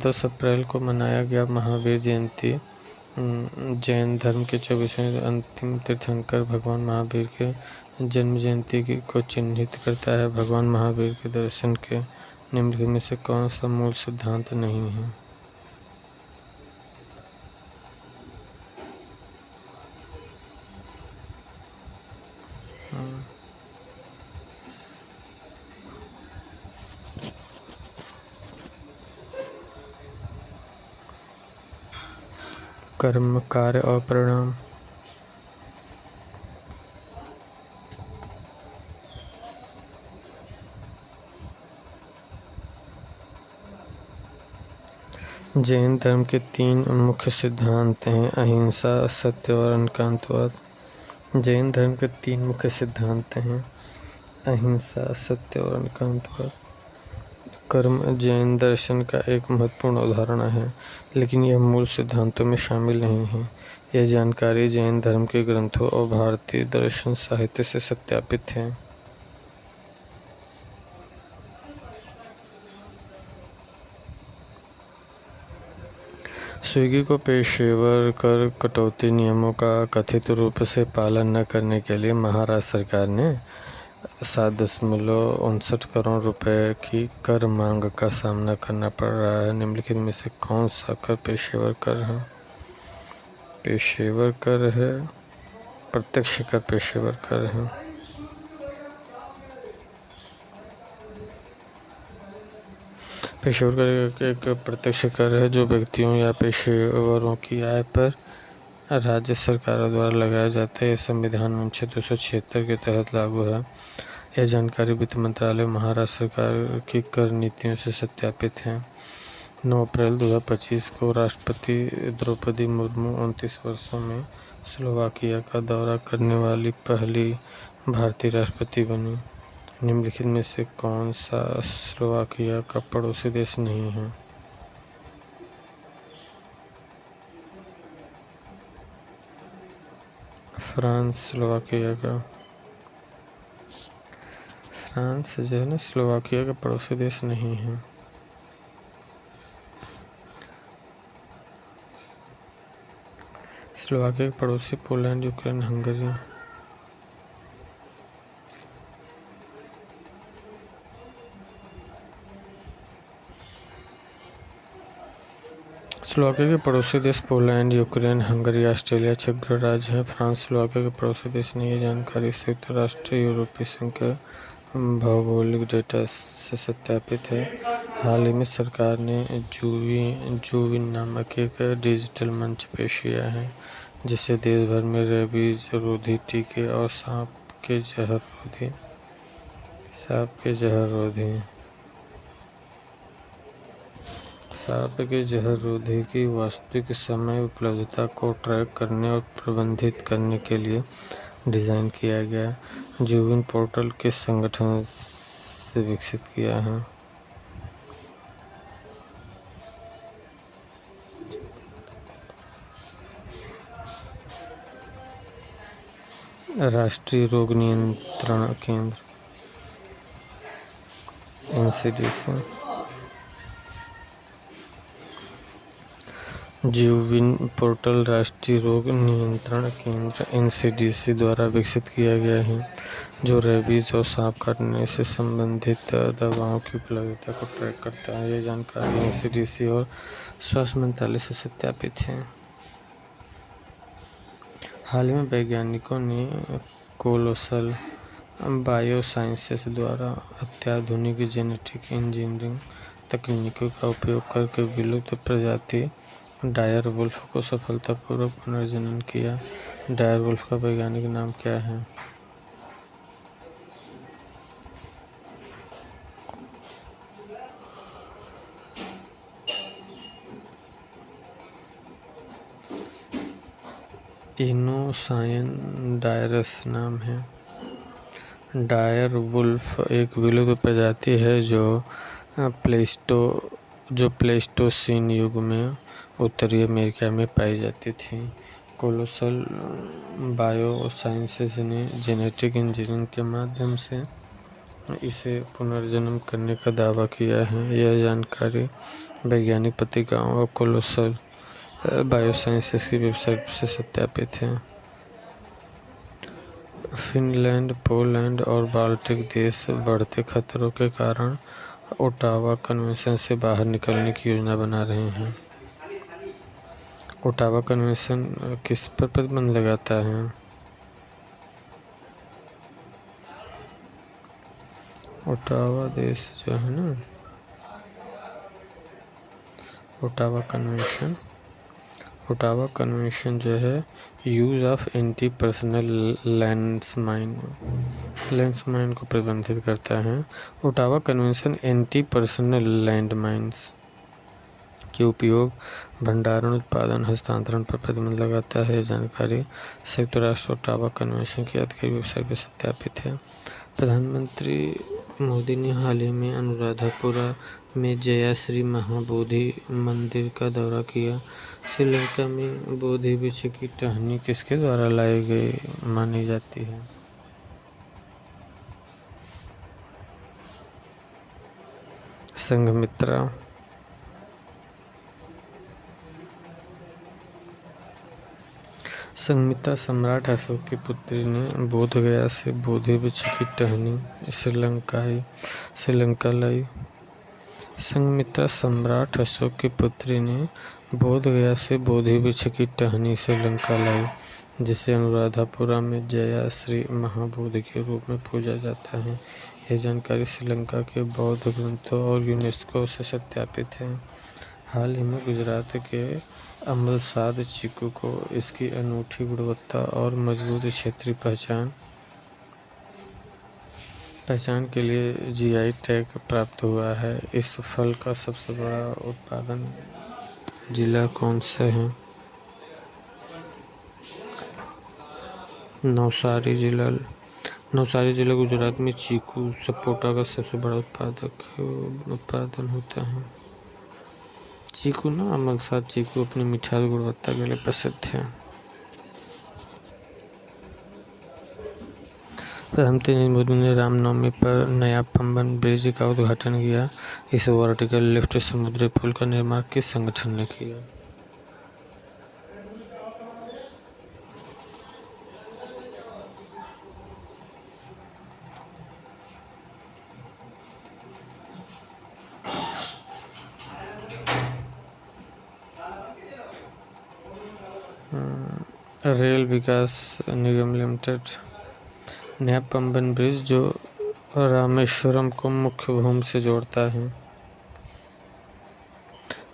10 अप्रैल को मनाया गया महावीर जयंती जैन धर्म के 24वें अंतिम तीर्थंकर भगवान महावीर के जन्म जयंती को चिन्हित करता है। भगवान महावीर के दर्शन के निम्नलिखित में से कौन सा मूल सिद्धांत नहीं है? कर्म, कार्य और परिणाम। जैन धर्म के 3 मुख्य सिद्धांत हैं: अहिंसा, सत्य और अनकांतवाद। जैन धर्म के 3 मुख्य सिद्धांत हैं: अहिंसा, सत्य और अनकांतवाद। कर्म जैन दर्शन का एक महत्वपूर्ण उदाहरण है, लेकिन यह मूल सिद्धांतों में शामिल नहीं है। यह जानकारी जैन धर्म के ग्रंथों और भारतीय दर्शन साहित्य से सत्यापित है। स्विगी को पेशेवर कर कटौती नियमों का कथित रूप से पालन न करने के लिए महाराष्ट्र सरकार ने 7.59 करोड़ रुपए की कर मांग का सामना करना पड़ रहा है। निम्नलिखित में से कौन सा कर पेशेवर कर है? पेशेवर कर है, प्रत्यक्ष कर पेशेवर कर है। पेशेवर कर एक प्रत्यक्ष कर है जो व्यक्तियों या पेशेवरों की आय पर राज्य सरकारों द्वारा लगाया जाता है। यह संविधान अनुच्छेद 276 के तहत लागू है। यह जानकारी वित्त मंत्रालय महाराष्ट्र सरकार की कर नीतियों से सत्यापित है। 9 अप्रैल 2025 को राष्ट्रपति द्रौपदी मुर्मू 29 वर्षों में स्लोवाकिया का दौरा करने वाली पहली भारतीय राष्ट्रपति बनी। निम्नलिखित में से कौन सा स्लोवाकिया का पड़ोसी देश नहीं है? फ्रांस स्लोवाकिया का फ्रांस जो है ना स्लोवाकिया का पड़ोसी देश नहीं है। स्लोवाकिया के पड़ोसी पोलैंड, यूक्रेन, हंगरी। स्लोवाकिया के पड़ोसी देश पोलैंड, यूक्रेन, हंगरी, ऑस्ट्रिया, चेक गणराज्य है। फ्रांस स्लोवाकिया के पड़ोसी देश नहीं है। जानकारी संयुक्त राष्ट्र यूरोपीय संघ के भौगोलिक डेटा से सत्यापित है। हाल ही में सरकार ने जूविन नामक एक डिजिटल मंच पेश किया है, जिससे देश भर में रेबीज रोधी टीके और सांप के जहर रोधी की वास्तविक समय उपलब्धता को ट्रैक करने और प्रबंधित करने के लिए डिज़ाइन किया गया। जूविन पोर्टल किस संगठन से विकसित किया है? राष्ट्रीय रोग नियंत्रण केंद्र NCDC। जूविन पोर्टल राष्ट्रीय रोग नियंत्रण केंद्र NCDC द्वारा विकसित किया गया है, जो रेबीज और सांप काटने से संबंधित दवाओं की उपलब्धता को ट्रैक करता है। यह जानकारी NCDC और स्वास्थ्य मंत्रालय से सत्यापित है। हाल ही में वैज्ञानिकों ने कोलोसल बायोसाइंसेस द्वारा अत्याधुनिक जेनेटिक इंजीनियरिंग तकनीकों का उपयोग करके विलुप्त प्रजाति डायर वुल्फ को सफलतापूर्वक पुनर्जनन किया। डायर वुल्फ का वैज्ञानिक नाम क्या है? इनोसाइन डायरस नाम है। डायर वुल्फ एक विलुप्त प्रजाति है जो प्लेस्टोसीन जो प्लेस्टोसीन युग में उत्तरी अमेरिका में पाई जाती थी। कोलोसल बायोसाइंसेज ने जेनेटिक इंजीनियरिंग के माध्यम से इसे पुनर्जन्म करने का दावा किया है। यह जानकारी वैज्ञानिक पत्रिकाओं और कोलोसल बायोसाइंसेज की वेबसाइट से सत्यापित है। फिनलैंड, पोलैंड और बाल्टिक देश बढ़ते खतरों के कारण ओटावा कन्वेंशन से बाहर निकलने की योजना बना रहे हैं। ओटावा कन्वेंशन किस पर प्रतिबंध लगाता है? ओटावा देश जो है ना, ओटावा कन्वेंशन जो है use of anti personal landmine को प्रतिबंधित करता है। Ottawa convention anti personal landmines के उपयोग, भंडारण, उत्पादन, हस्तांतरण पर प्रतिबंध लगाता है। जानकारी संयुक्त राष्ट्र ओटावा कन्वेंशन की आधिकारिक वेबसाइट पर सत्यापित है। प्रधानमंत्री मोदी ने हाल ही में अनुराधापुरा में जयाश्री महाबोधि मंदिर का दौरा किया। श्रीलंका में बोधि वृक्ष की टहनी किसके द्वारा लाई गई मानी जाती है? संघमित्रा। संघमित्रा सम्राट अशोक की पुत्री ने बोध गया से बोधि वृक्ष की टहनी श्रीलंका लाई। संघमित्रा सम्राट अशोक की पुत्री ने बोध गया से बोधि वृक्ष की टहनी श्रीलंका लाई, जिसे अनुराधापुरा में जया श्री महाबोधि के रूप में पूजा जाता है। यह जानकारी श्रीलंका के बौद्ध ग्रंथों और यूनेस्को से सत्यापित है। हाल ही में गुजरात के अमलसाद चीकू को इसकी अनूठी गुणवत्ता और मजबूत क्षेत्रीय पहचान के लिए जीआई टैग प्राप्त हुआ है। इस फल का सबसे बड़ा उत्पादन जिला कौन सा है? नवसारी जिला गुजरात में चीकू सपोटा का सबसे बड़ा उत्पादन होता है। चीकू ना अमलसाद चीकू अपनी मिठास गुणवत्ता के लिए प्रसिद्ध है। प्रधानमंत्री नरेंद्र मोदी ने रामनवमी पर नया पंबन ब्रिज का उद्घाटन किया। इस वर्टिकल लिफ्ट समुद्री पुल का निर्माण किस संगठन ने किया? रेल विकास निगम लिमिटेड। नया पंबन ब्रिज जो रामेश्वरम को मुख्य भूमि से जोड़ता है।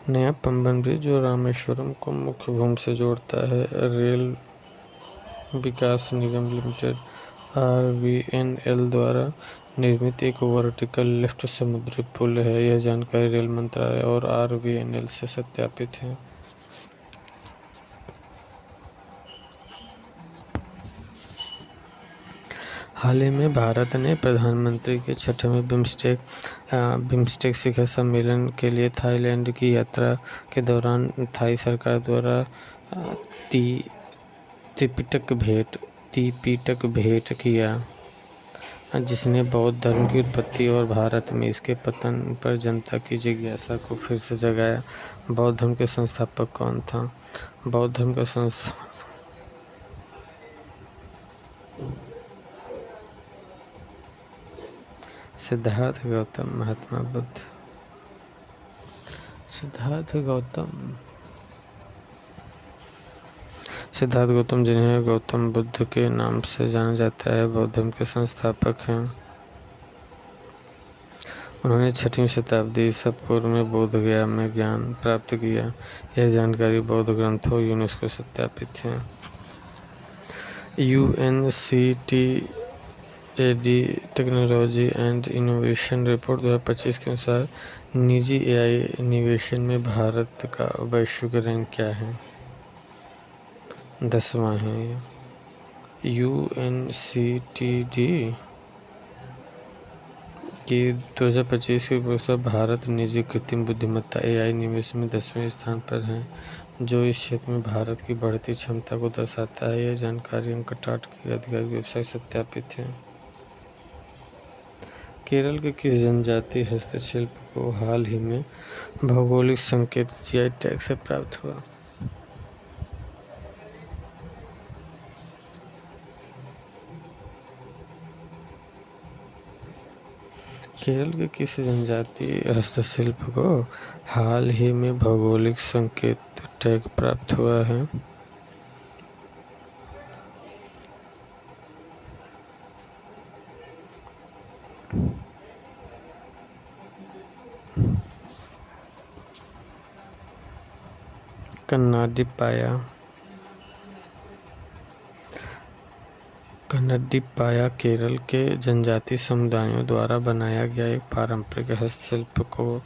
नया पंबन ब्रिज जो रामेश्वरम को मुख्य भूमि से जोड़ता है। रेल विकास निगम लिमिटेड RVNL द्वारा निर्मित एक वर्टिकल लिफ्ट समुद्री पुल है। यह जानकारी रेल मंत्रालय और RVNL से सत्यापित है। हाल ही में भारत ने प्रधानमंत्री के 6वें बिम्स्टेक शिखर सम्मेलन के लिए थाईलैंड की यात्रा के दौरान थाई सरकार द्वारा त्रिपिटक भेंट किया, जिसने बौद्ध धर्म की उत्पत्ति और भारत में इसके पतन पर जनता की जिज्ञासा को फिर से जगाया। बौद्ध धर्म के संस्थापक कौन था? बौद्ध धर्म का सिद्धार्थ गौतम, महात्मा बुद्ध। सिद्धार्थ गौतम जिन्हें गौतम बुद्ध के नाम से जाना जाता है, बौद्ध धर्म के संस्थापक हैं। उन्होंने 6वीं शताब्दी ईसा पूर्व में बोध गया में ज्ञान प्राप्त किया। यह जानकारी बौद्ध ग्रंथों यूनेस्को सत्यापित है। UNCTAD technology and innovation report 2025 के अनुसार निजी AI निवेशन में भारत का वैश्विक रैंक क्या है? 10वां है। UNCTAD कि 2025 के वर्ष भारत निजी कृत्रिम बुद्धिमत्ता एआई निवेश में 10वें स्थान पर है, जो इस क्षेत्र में भारत की बढ़ती क्षमता को दर्शाता है। यह जानकारी अंकटाट की आधिकारिक वेबसाइट सत्यापित है। केरल के किस जनजातीय हस्तशिल्प को हाल ही में भौगोलिक संकेत जीआई टैग से प्राप्त हुआ? केरल के किस जनजातीय हस्तशिल्प को हाल ही में भौगोलिक संकेत टैग प्राप्त हुआ है? कन्नडिप्पाया केरल के जनजातीय समुदायों द्वारा बनाया गया एक पारंपरिक हस्तशिल्प को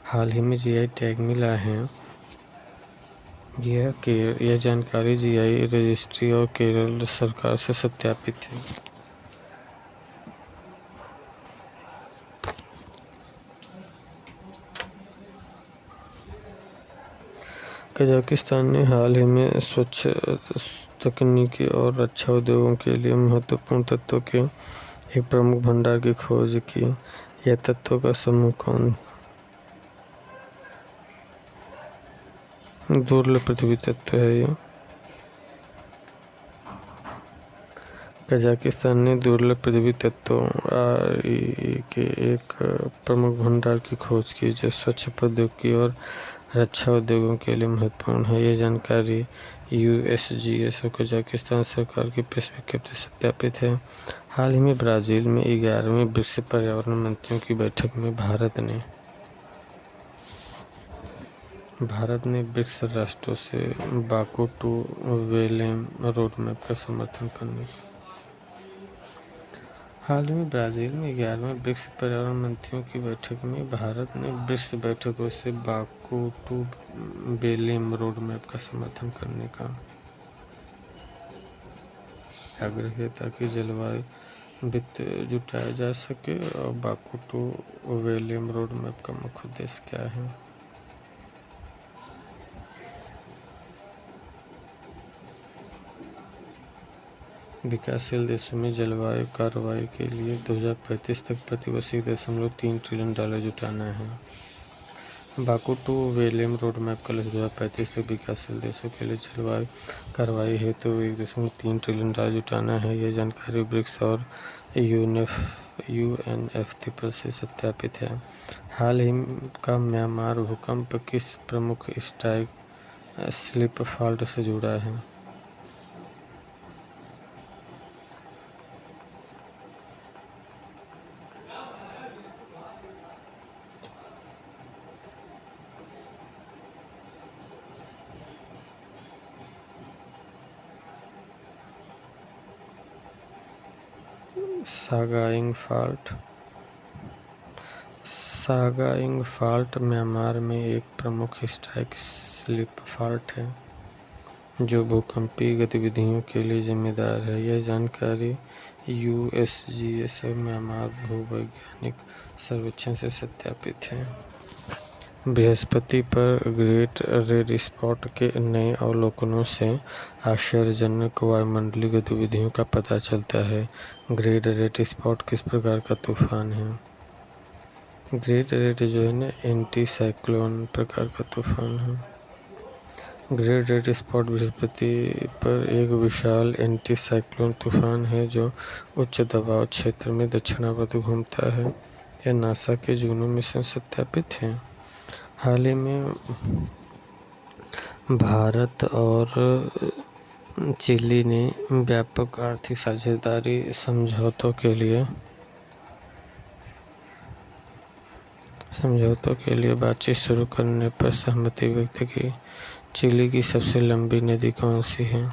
हाल ही में जीआई टैग मिला है। यह जानकारी जीआई रजिस्ट्री और केरल सरकार से सत्यापित है। कजाकिस्तान ने हाल ही में स्वच्छ तकनीकी और रक्षा उद्योगों के लिए महत्वपूर्ण तत्वों के एक प्रमुख भंडार की खोज की। यह तत्वों का समूह कौन? दुर्लभ पृथ्वी तत्व है ये। कजाकिस्तान ने दुर्लभ पृथ्वी तत्वों के एक प्रमुख भंडार की खोज की, जो स्वच्छ प्रौद्योगिकी और रक्षा उद्योगों के लिए महत्वपूर्ण है। यह जानकारी यूएसजीएस और कजाकिस्तान सरकार की प्रेस विज्ञप्ति से सत्यापित है। हाल ही में ब्राज़ील में 11वें ब्रिक्स पर्यावरण मंत्रियों की बैठक में भारत ने ब्रिक्स राष्ट्रों से बाकू टू बेलेम रोडमैप का समर्थन करने हाल ही में ब्राज़ील में 11वें ब्रिक्स पर्यावरण मंत्रियों की बैठक में भारत ने ब्रिक्स बैठकों से बाकू टू बेलेम रोडमैप का समर्थन करने का आग्रह किया, ताकि जलवायु वित्त जुटाया जा सके। और बाकू टू बेलेम रोडमैप का मुख्य उद्देश्य क्या है? विकासशील देशों में जलवायु कार्रवाई के लिए 2035 तक प्रति वर्ष $1.3 ट्रिलियन जुटाना है। बाकू टू बेलेम रोडमैप का लक्ष्य 2035 तक विकासशील देशों के लिए जलवायु कार्रवाई हेतु $1.3 ट्रिलियन जुटाना है। यह जानकारी ब्रिक्स और यूएनएफसीपी से सत्यापित है। हाल ही का म्यांमार भूकंप किस प्रमुख स्ट्राइक स्लिप फॉल्ट से जुड़ा है? सागाइंग फॉल्ट म्यांमार में एक प्रमुख स्ट्राइक स्लिप फॉल्ट है, जो भूकंपीय गतिविधियों के लिए जिम्मेदार है। यह जानकारी यूएसजीएस और म्यांमार भूवैज्ञानिक सर्वेक्षण से सत्यापित है। बृहस्पति पर ग्रेट रेड स्पॉट के नए अवलोकनों से आश्चर्यजनक वायुमंडलीय गतिविधियों का पता चलता है। ग्रेट रेड स्पॉट किस प्रकार का तूफान है? ग्रेट रेड जो है ना, एंटी साइक्लोन प्रकार का तूफान है। ग्रेट रेड स्पॉट बृहस्पति पर एक विशाल एंटी साइक्लोन तूफान है, जो उच्च दबाव क्षेत्र में दक्षिणावर्त घूमता है। यह नासा के जूनो मिशन सत्यापित है। हाल ही में भारत और चिली ने व्यापक आर्थिक साझेदारी समझौतों के लिए बातचीत शुरू करने पर सहमति व्यक्त की। चिली की सबसे लंबी नदी कौन सी है?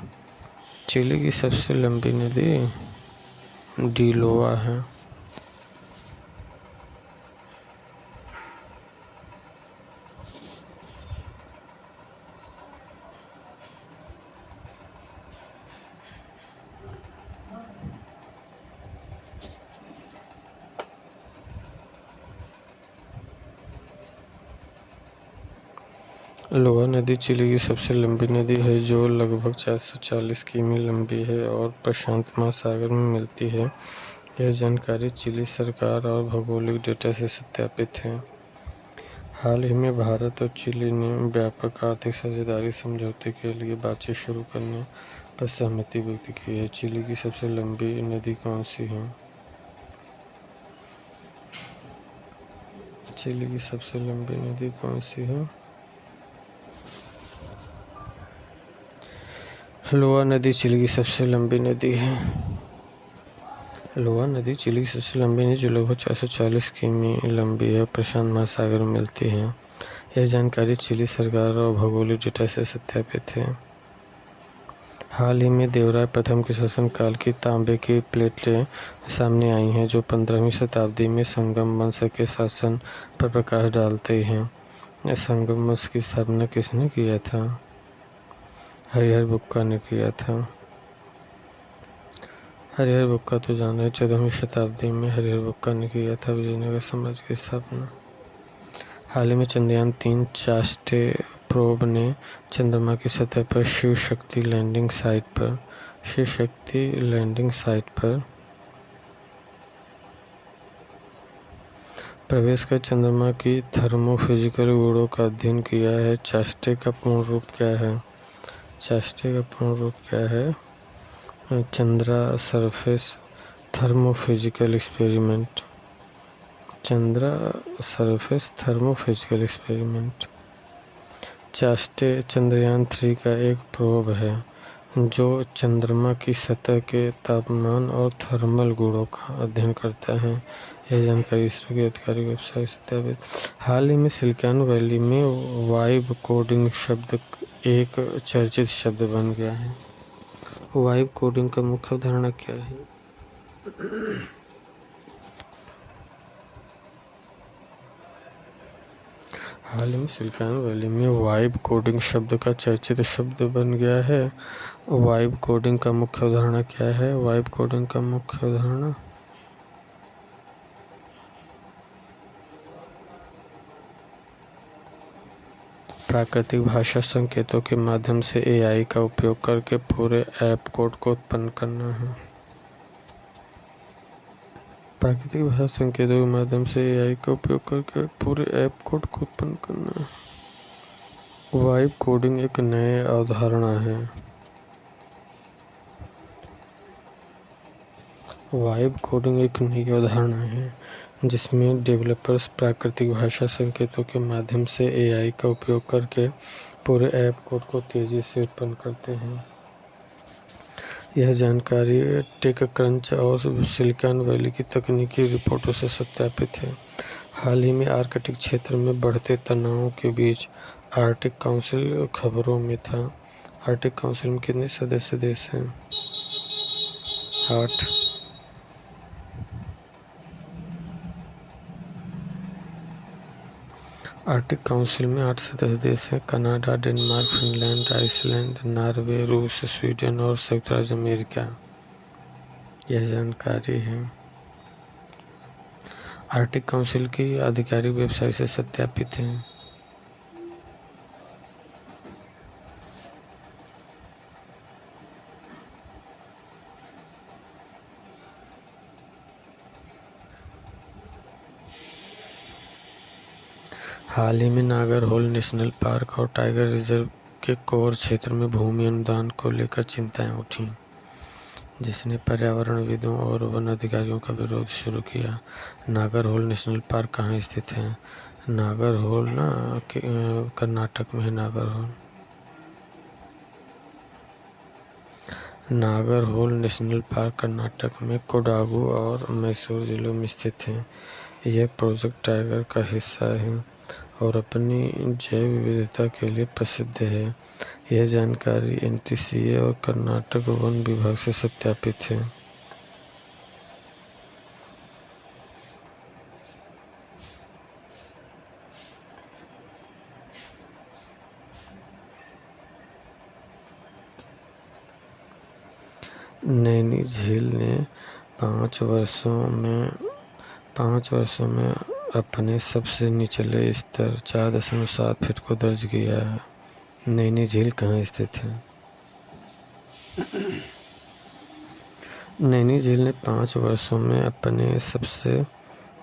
चिली की सबसे लंबी नदी डिलोआ है। लोआ नदी चिली की सबसे लंबी नदी है जो लगभग 440 किमी लंबी है और प्रशांत महासागर में मिलती है। यह जानकारी चिली सरकार और भौगोलिक डेटा से सत्यापित है। हाल ही में भारत और चिली ने व्यापक आर्थिक साझेदारी समझौते के लिए बातचीत शुरू करने पर सहमति व्यक्त की है। चिली की सबसे लंबी नदी कौन सी है? चिली की सबसे लंबी नदी कौन सी है? लोआ नदी चिली की सबसे लंबी नदी है। लोआ नदी चिली की सबसे लंबी नदी जो लगभग 440 किमी लंबी है, प्रशांत महासागर में मिलती है। यह जानकारी चिली सरकार और भौगोलिक डेटा से सत्यापित है। हाल ही में देवराय प्रथम के शासनकाल की तांबे की प्लेटें सामने आई हैं जो 15वीं शताब्दी में संगम वंश के शासन पर प्रकाश डालते हैं। संगम वंश की स्थापना किसने किया था? हरिहर बुक्का ने किया था। हरिहर बुक्का तो जाना है, 14वीं शताब्दी में हरिहर बुक्का ने किया था विजयनगर साम्राज्य की स्थापना। हाल ही में चंद्रयान 3 चास्टे प्रोब ने चंद्रमा की सतह पर शिव शक्ति लैंडिंग साइट पर प्रवेश कर चंद्रमा की थर्मोफिजिकल गुणों का अध्ययन किया है। चास्टे का पूर्ण रूप क्या है? Chandra surface thermophysical experiment. चास्टे Chandrayaan 3 का एक प्रोब है जो चंद्रमा की सतह के तापमान और थर्मल गुणों का अध्ययन करता है। यह जानकारी इसरो की आधिकारिक वेबसाइट से सत्यापित। हाल ही में सिलिकॉन वैली में वाइब कोडिंग शब्द एक चर्चित शब्द बन गया है। वाइब कोडिंग का मुख्य अवधारणा क्या है? हाल ही में सिलिकॉन वैली में वाइब कोडिंग शब्द का चर्चित शब्द बन गया है। वाइब कोडिंग का मुख्य अवधारणा क्या है? वाइब कोडिंग का मुख्य अवधारणा प्राकृतिक भाषा संकेतों के माध्यम से एआई का उपयोग करके पूरे ऐप कोड को उत्पन्न करना है। प्राकृतिक भाषा संकेतों के माध्यम से एआई का उपयोग करके पूरे ऐप कोड को उत्पन्न करना है। वाइब कोडिंग एक नई अवधारणा है। वाइब कोडिंग एक नई अवधारणा है जिसमें डेवलपर्स प्राकृतिक भाषा संकेतों के माध्यम से एआई का उपयोग करके पूरे ऐप कोड को तेजी से उत्पन्न करते हैं। यह जानकारी टेकक्रंच और सिलिकॉन वैली की तकनीकी रिपोर्टों से सत्यापित है। हाल ही में आर्कटिक क्षेत्र में बढ़ते तनावों के बीच आर्कटिक काउंसिल खबरों में था। आर्कटिक काउंसिल में कितने सदस्य देश हैं? 8। आर्कटिक काउंसिल में 8 सदस्य देश हैं। Canada, Denmark, Finland, Iceland, Norway, रूस, स्वीडन और संयुक्त राज्य अमेरिका। यह जानकारी है आर्कटिक काउंसिल की आधिकारिक वेबसाइट से सत्यापित है। हाल ही में नागरहोल नेशनल पार्क और टाइगर रिजर्व के कोर क्षेत्र में भूमि अनुदान को लेकर चिंताएं उठी, जिसने पर्यावरणविदों और वन अधिकारियों का विरोध शुरू किया। नागरहोल नेशनल पार्क कहाँ स्थित है? नागरहोल कर्नाटक में है। नागरहोल नेशनल पार्क कर्नाटक में कोडागु और मैसूर जिलों में स्थित है। यह प्रोजेक्ट टाइगर का हिस्सा है और अपनी जैव विविधता के लिए प्रसिद्ध है। यह जानकारी एनटीसीए और कर्नाटक वन विभाग से सत्यापित है। नैनी झील ने 5 वर्षों में अपने सबसे निचले स्तर 4.7 फीट को दर्ज किया है। नैनी झील कहाँ स्थित है? नैनी झील ने 5 वर्षों में अपने सबसे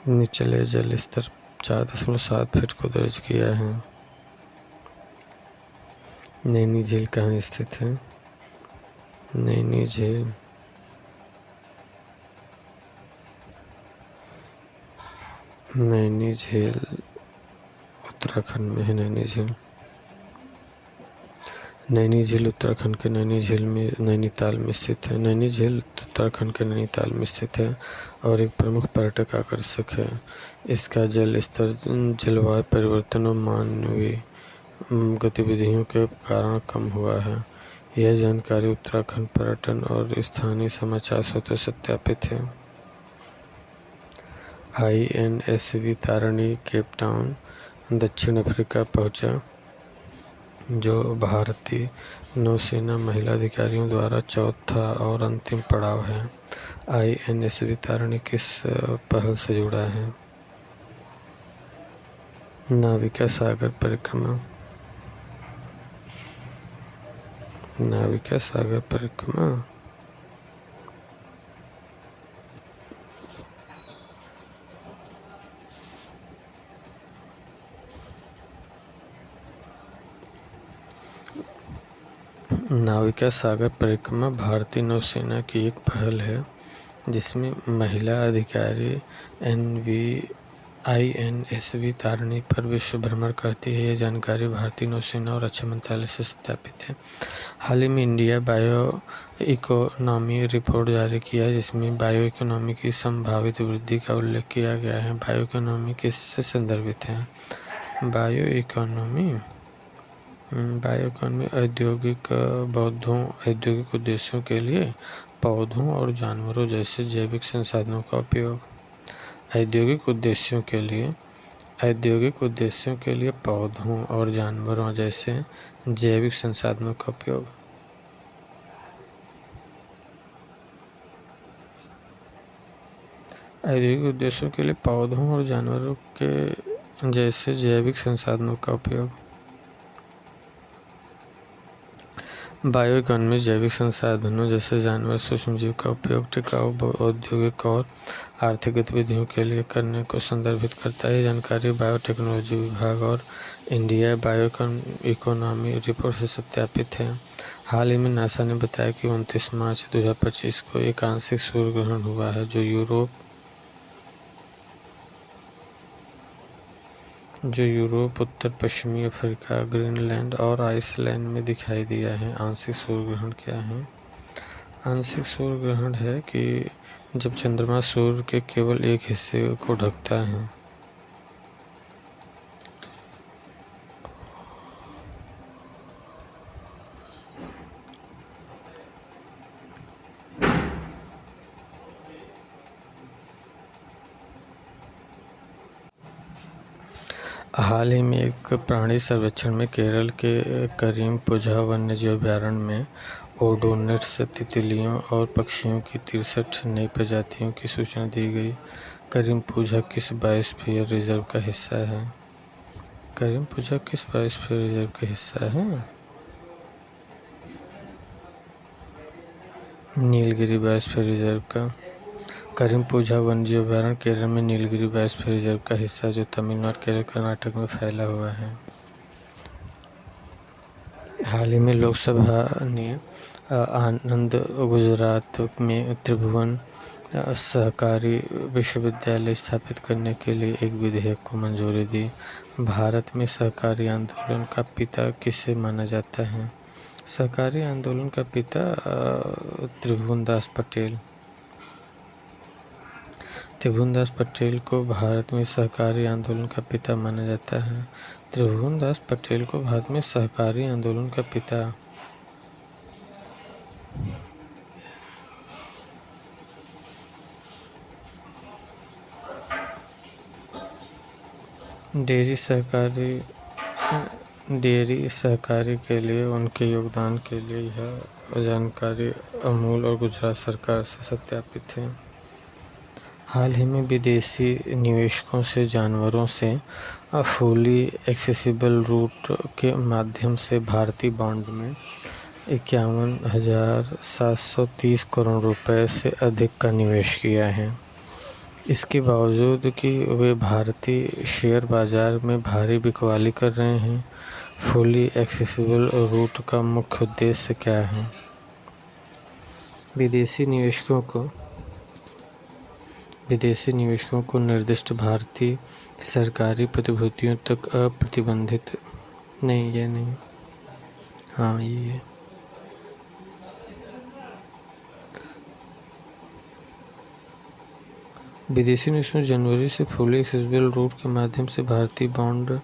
निचले जल स्तर 4.7 फीट को दर्ज किया है। नैनी झील कहाँ स्थित है? नैनी झील उत्तराखंड में है। नैनी झील उत्तराखंड के नैनीताल में स्थित है। नैनी झील उत्तराखंड के नैनीताल में स्थित है और एक प्रमुख पर्यटक आकर्षक है। इसका जल स्तर जलवायु परिवर्तन और मानवीय गतिविधियों के कारण कम हुआ है। यह जानकारी उत्तराखंड पर्यटन और स्थानीय समाचार स्रोतों से सत्यापित है। INSV तारिणी केप टाउन दक्षिण अफ्रीका पहुंचा, जो भारतीय नौसेना महिला अधिकारियों द्वारा चौथा और अंतिम पड़ाव है। INSV तारिणी किस पहल से जुड़ा है? नाविका सागर परिक्रमा। नाविका सागर परिक्रमा नाविका सागर परिक्रमा भारतीय नौसेना की एक पहल है जिसमें महिला अधिकारी INSV तारिणी पर विश्व भ्रमण करती है। यह जानकारी भारतीय नौसेना और रक्षा मंत्रालय से सत्यापित है। हाल ही में इंडिया बायो इकोनॉमी रिपोर्ट जारी किया है, जिसमें बायो इकोनॉमी की संभावित वृद्धि का उल्लेख किया गया है। बायो इकोनॉमी किससे संदर्भित है? बायो इकोनॉमी औद्योगिक उद्देश्यों के लिए पौधों और जानवरों जैसे जैविक संसाधनों का उपयोग। औद्योगिक उद्देश्यों के लिए पौधों और जानवरों जैसे जैविक संसाधनों का उपयोग। औद्योगिक उद्देश्यों के लिए पौधों और जानवरों के जैसे जैविक संसाधनों का उपयोग। बायो इकोनॉमी जैविक संसाधनों जैसे जानवर सूक्ष्मजीव का उपयोग टिकाऊ औद्योगिक और आर्थिक गतिविधियों के लिए करने को संदर्भित करता है। जानकारी बायोटेक्नोलॉजी विभाग और इंडिया बायो इकोनॉमी रिपोर्ट से सत्यापित है। हाल ही में नासा ने बताया कि 29 मार्च 2025 को एक आंशिक सूर्य ग्रहण हुआ है, जो यूरोप, उत्तर पश्चिमी अफ्रीका, ग्रीनलैंड और आइसलैंड में दिखाई दिया है। आंशिक सूर्य ग्रहण क्या है? आंशिक सूर्य ग्रहण है कि जब चंद्रमा सूर्य के केवल एक हिस्से को ढकता है। हाल ही में एक प्राणी सर्वेक्षण में केरल के करीमपुझा वन्यजीव अभयारण्य में ओडोनिट्स तितलियों और पक्षियों की 63 नई प्रजातियों की सूचना दी गई। करीमपुझा किस बायोस्फीयर रिजर्व का हिस्सा है? करीमपुझा किस बायोस्फीयर रिजर्व का हिस्सा है? नीलगिरी बायोस्फीयर रिजर्व का। करीमपुझा वन्यजीव अभयारण्य केरल में नीलगिरी बायोस्फीयर रिजर्व का हिस्सा, जो तमिलनाडु, केरल, कर्नाटक में फैला हुआ है। हाल ही में लोकसभा ने आनंद गुजरात में त्रिभुवन सहकारी विश्वविद्यालय स्थापित करने के लिए एक विधेयक को मंजूरी दी। भारत में सहकारी आंदोलन का पिता किसे माना जाता है? सहकारी आंदोलन का पिता त्रिभुवनदास पटेल। त्रिभुवनदास पटेल को भारत में सहकारी आंदोलन का पिता माना जाता है। त्रिभुवनदास पटेल को भारत में सहकारी आंदोलन का पिता। डेयरी सहकारी के लिए उनके योगदान के लिए यह जानकारी अमूल और गुजरात सरकार से सत्यापित है। हाल ही में विदेशी निवेशकों से जानवरों से फुली एक्सेसिबल रूट के माध्यम से भारतीय बॉन्ड में 51,730 करोड़ रुपए से अधिक का निवेश किया है। इसके बावजूद कि वे भारतीय शेयर बाजार में भारी बिकवाली कर रहे हैं, फुली एक्सेसिबल रूट का मुख्य उद्देश्य क्या है? विदेशी निवेशकों को निर्दिष्ट भारतीय सरकारी प्रतिभूतियों तक अप्रतिबंधित विदेशी निवेशकों जनवरी से फुली एक्सेसिबल रूट के माध्यम से भारतीय बॉन्ड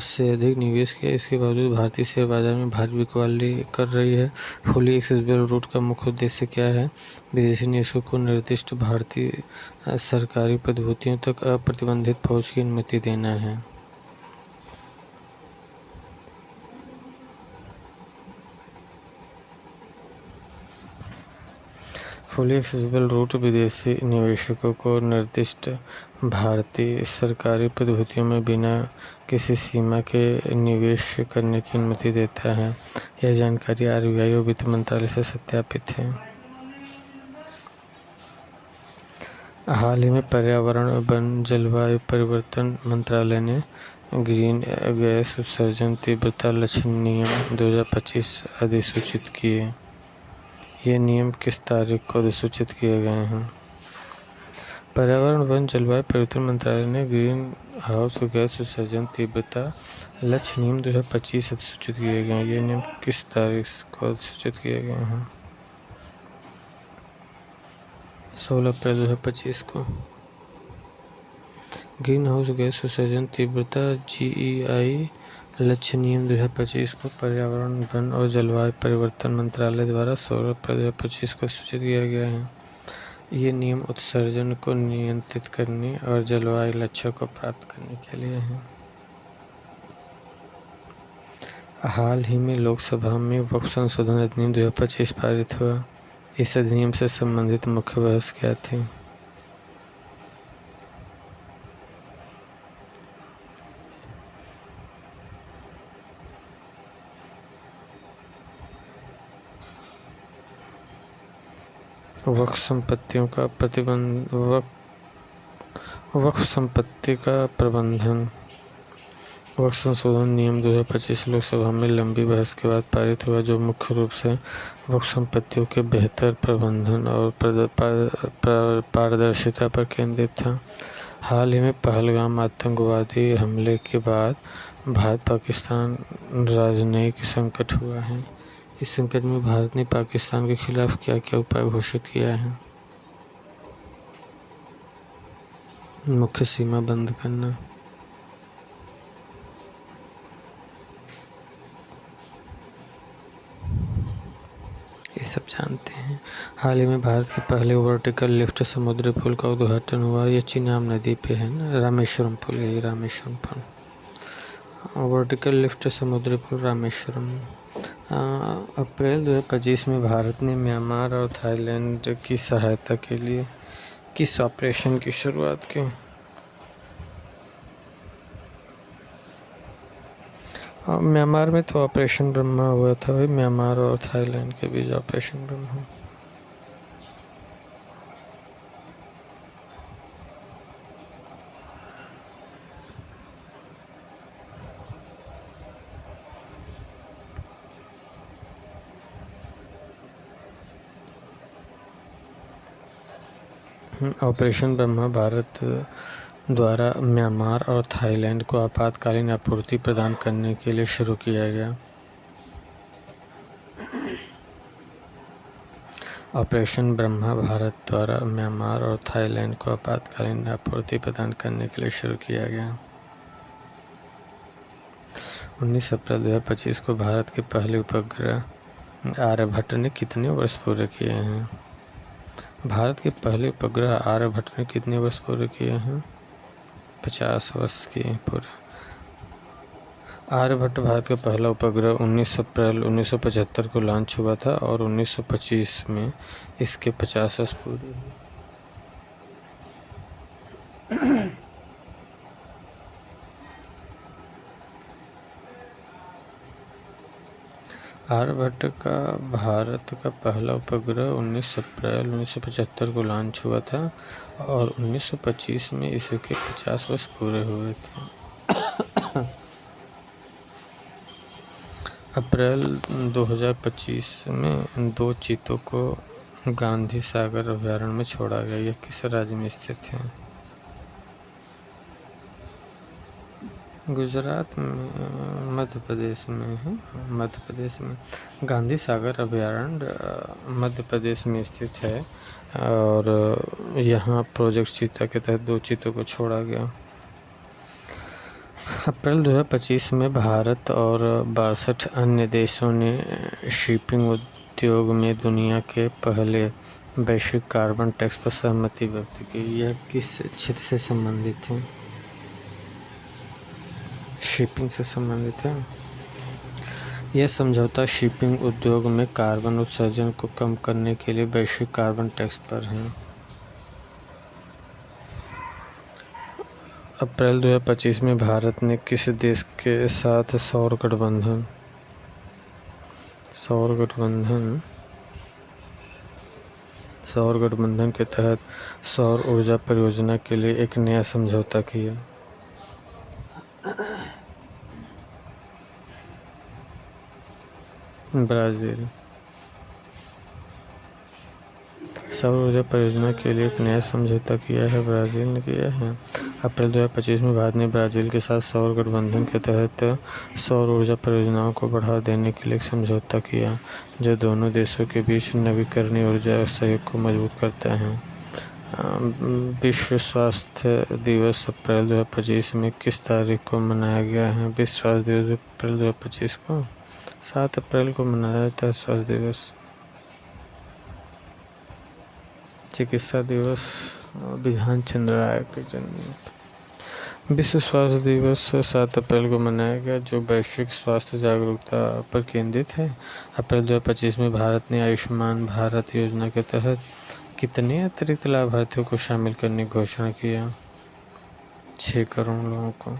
से अधिक निवेश किया। इसके बावजूद भारतीय शेयर बाजार में भारी बिकवाली कर रही है। फुली एक्सेसिबल रूट का मुख्य उद्देश्य क्या है? विदेशी निवेशकों को निर्दिष्ट भारतीय सरकारी प्रतिभूतियों तक अप्रतिबंधित पहुंच की अनुमति देना है। फुली एक्सेसिबल रूट विदेशी निवेशकों को निर्दिष्ट भारतीय सरकारी प्रतिभूतियों में बिना किसी सीमा के निवेश करने की अनुमति देता है। यह जानकारी RBI और वित्त मंत्रालय से सत्यापित है। हाल ही में पर्यावरण, वन, जलवायु परिवर्तन मंत्रालय ने ग्रीन गैस उत्सर्जन तीव्रता लक्ष्य नियम 2025 अधिसूचित किए। ये नियम किस तारीख को अधिसूचित किए गए हैं? पर्यावरण, वन, जलवायु परिवर्तन मंत्रालय ने ग्रीन हाउस गैस उत्सर्जन तीव्रता लक्ष्य नियम 2025 अधिसूचित किए गए हैं। ये नियम किस तारीख को अधिसूचित किए गए हैं? 16 अप्रैल 2025 को। ग्रीन हाउस गैस उत्सर्जन तीव्रता GEI लक्ष्य नियम 2025 को पर्यावरण, वन और जलवायु परिवर्तन मंत्रालय द्वारा 16 अप्रैल 2025 को सूचित किया गया है। ये नियम उत्सर्जन को नियंत्रित करने और जलवायु लक्ष्यों को प्राप्त करने के लिए है। हाल ही में लोकसभा में वक्फ संशोधन अधिनियम 2025 पारित हुआ। इस अधिनियम से संबंधित मुख्य बहस क्या थी? वक्फ संपत्ति का प्रबंधन। वक्फ संशोधन नियम 2025 लोकसभा में लंबी बहस के बाद पारित हुआ, जो मुख्य रूप से वक्फ संपत्तियों के बेहतर प्रबंधन और पारदर्शिता पर केंद्रित था। हाल ही में पहलगाम आतंकवादी हमले के बाद भारत-पाकिस्तान राजनयिक संकट हुआ है। इस संकट में भारत ने पाकिस्तान के खिलाफ क्या क्या उपाय घोषित किया है? मुख्य सीमा बंद करना, ये सब जानते हैं। हाल ही में भारत के पहले वर्टिकल लिफ्ट समुद्री पुल का उद्घाटन हुआ। ये चिनाब नदी पे है ना, रामेश्वरम पुल, यही रामेश्वरम पुल। वर्टिकल लिफ्ट समुद्री पुल रामेश्वरम। अप्रैल 2025 में भारत ने म्यांमार और थाईलैंड की सहायता के लिए किस ऑपरेशन की शुरुआत की? म्यांमार में तो ऑपरेशन ब्रह्मा हुआ था भाई, म्यांमार और थाईलैंड के बीच ऑपरेशन ब्रह्मा। ऑपरेशन ब्रह्मा भारत द्वारा म्यांमार और थाईलैंड को आपातकालीन आपूर्ति प्रदान करने के लिए शुरू किया गया। ऑपरेशन ब्रह्मा भारत द्वारा म्यांमार और थाईलैंड को आपातकालीन आपूर्ति प्रदान करने के लिए शुरू किया गया। 19 अप्रैल 2025 को भारत के पहले उपग्रह आर्यभट्ट ने कितने वर्ष पूरे किए हैं? भारत के पहले उपग्रह आर्यभट्ट ने कितने वर्ष पूरे किए हैं? 50 वर्ष किए पूरे। आर्यभट्ट भारत का पहला उपग्रह 19 अप्रैल 1975 को लॉन्च हुआ था और 1925 में इसके 50 वर्ष पूरे हुए। आर्यभट्ट का भारत का पहला उपग्रह 19 अप्रैल 1975 को लॉन्च हुआ था और 1925 में इसके 50 वर्ष पूरे हुए थे। अप्रैल 2025 में 2 चीतों को गांधी सागर अभयारण्य में छोड़ा गया। यह किस राज्य में स्थित है? गुजरात में, मध्य प्रदेश में है। मध्य प्रदेश में गांधी सागर अभयारण्य मध्य प्रदेश में स्थित है और यहाँ प्रोजेक्ट चीता के तहत 2 चीतों को छोड़ा गया। अप्रैल 2025 में भारत और 62 अन्य देशों ने शिपिंग उद्योग में दुनिया के पहले वैश्विक कार्बन टैक्स पर सहमति व्यक्त की। यह किस क्षेत्र से संबंधित है? शिपिंग से संबंधित है। यह समझौता शिपिंग उद्योग में कार्बन उत्सर्जन को कम करने के लिए वैश्विक कार्बन टैक्स पर है। अप्रैल 2025 में भारत ने किस देश के साथ सौर गठबंधन के तहत सौर ऊर्जा परियोजना के लिए एक नया समझौता किया? ब्राज़ील। सौर ऊर्जा परियोजना के लिए एक नया समझौता किया है, ब्राज़ील ने किया है। अप्रैल 2025 में भारत ने ब्राज़ील के साथ सौर गठबंधन के तहत सौर ऊर्जा परियोजनाओं को बढ़ावा देने के लिए एक समझौता किया, जो दोनों देशों के बीच नवीकरणीय ऊर्जा सहयोग को मजबूत करता है। विश्व स्वास्थ्य दिवस अप्रैल 2025 में किस तारीख को मनाया गया है? विश्व स्वास्थ्य दिवस अप्रैल 2025 को 7 अप्रैल को मनाया जाता है। स्वास्थ्य दिवस। चिकित्सा दिवस बिधान चंद्र राय के जन्म। विश्व स्वास्थ्य दिवस 7 अप्रैल को मनाया गया, जो वैश्विक स्वास्थ्य जागरूकता पर केंद्रित है। अप्रैल 2025 में भारत ने आयुष्मान भारत योजना के तहत कितने अतिरिक्त लाभार्थियों को शामिल करने की घोषणा किया? 6 करोड़ लोगों को।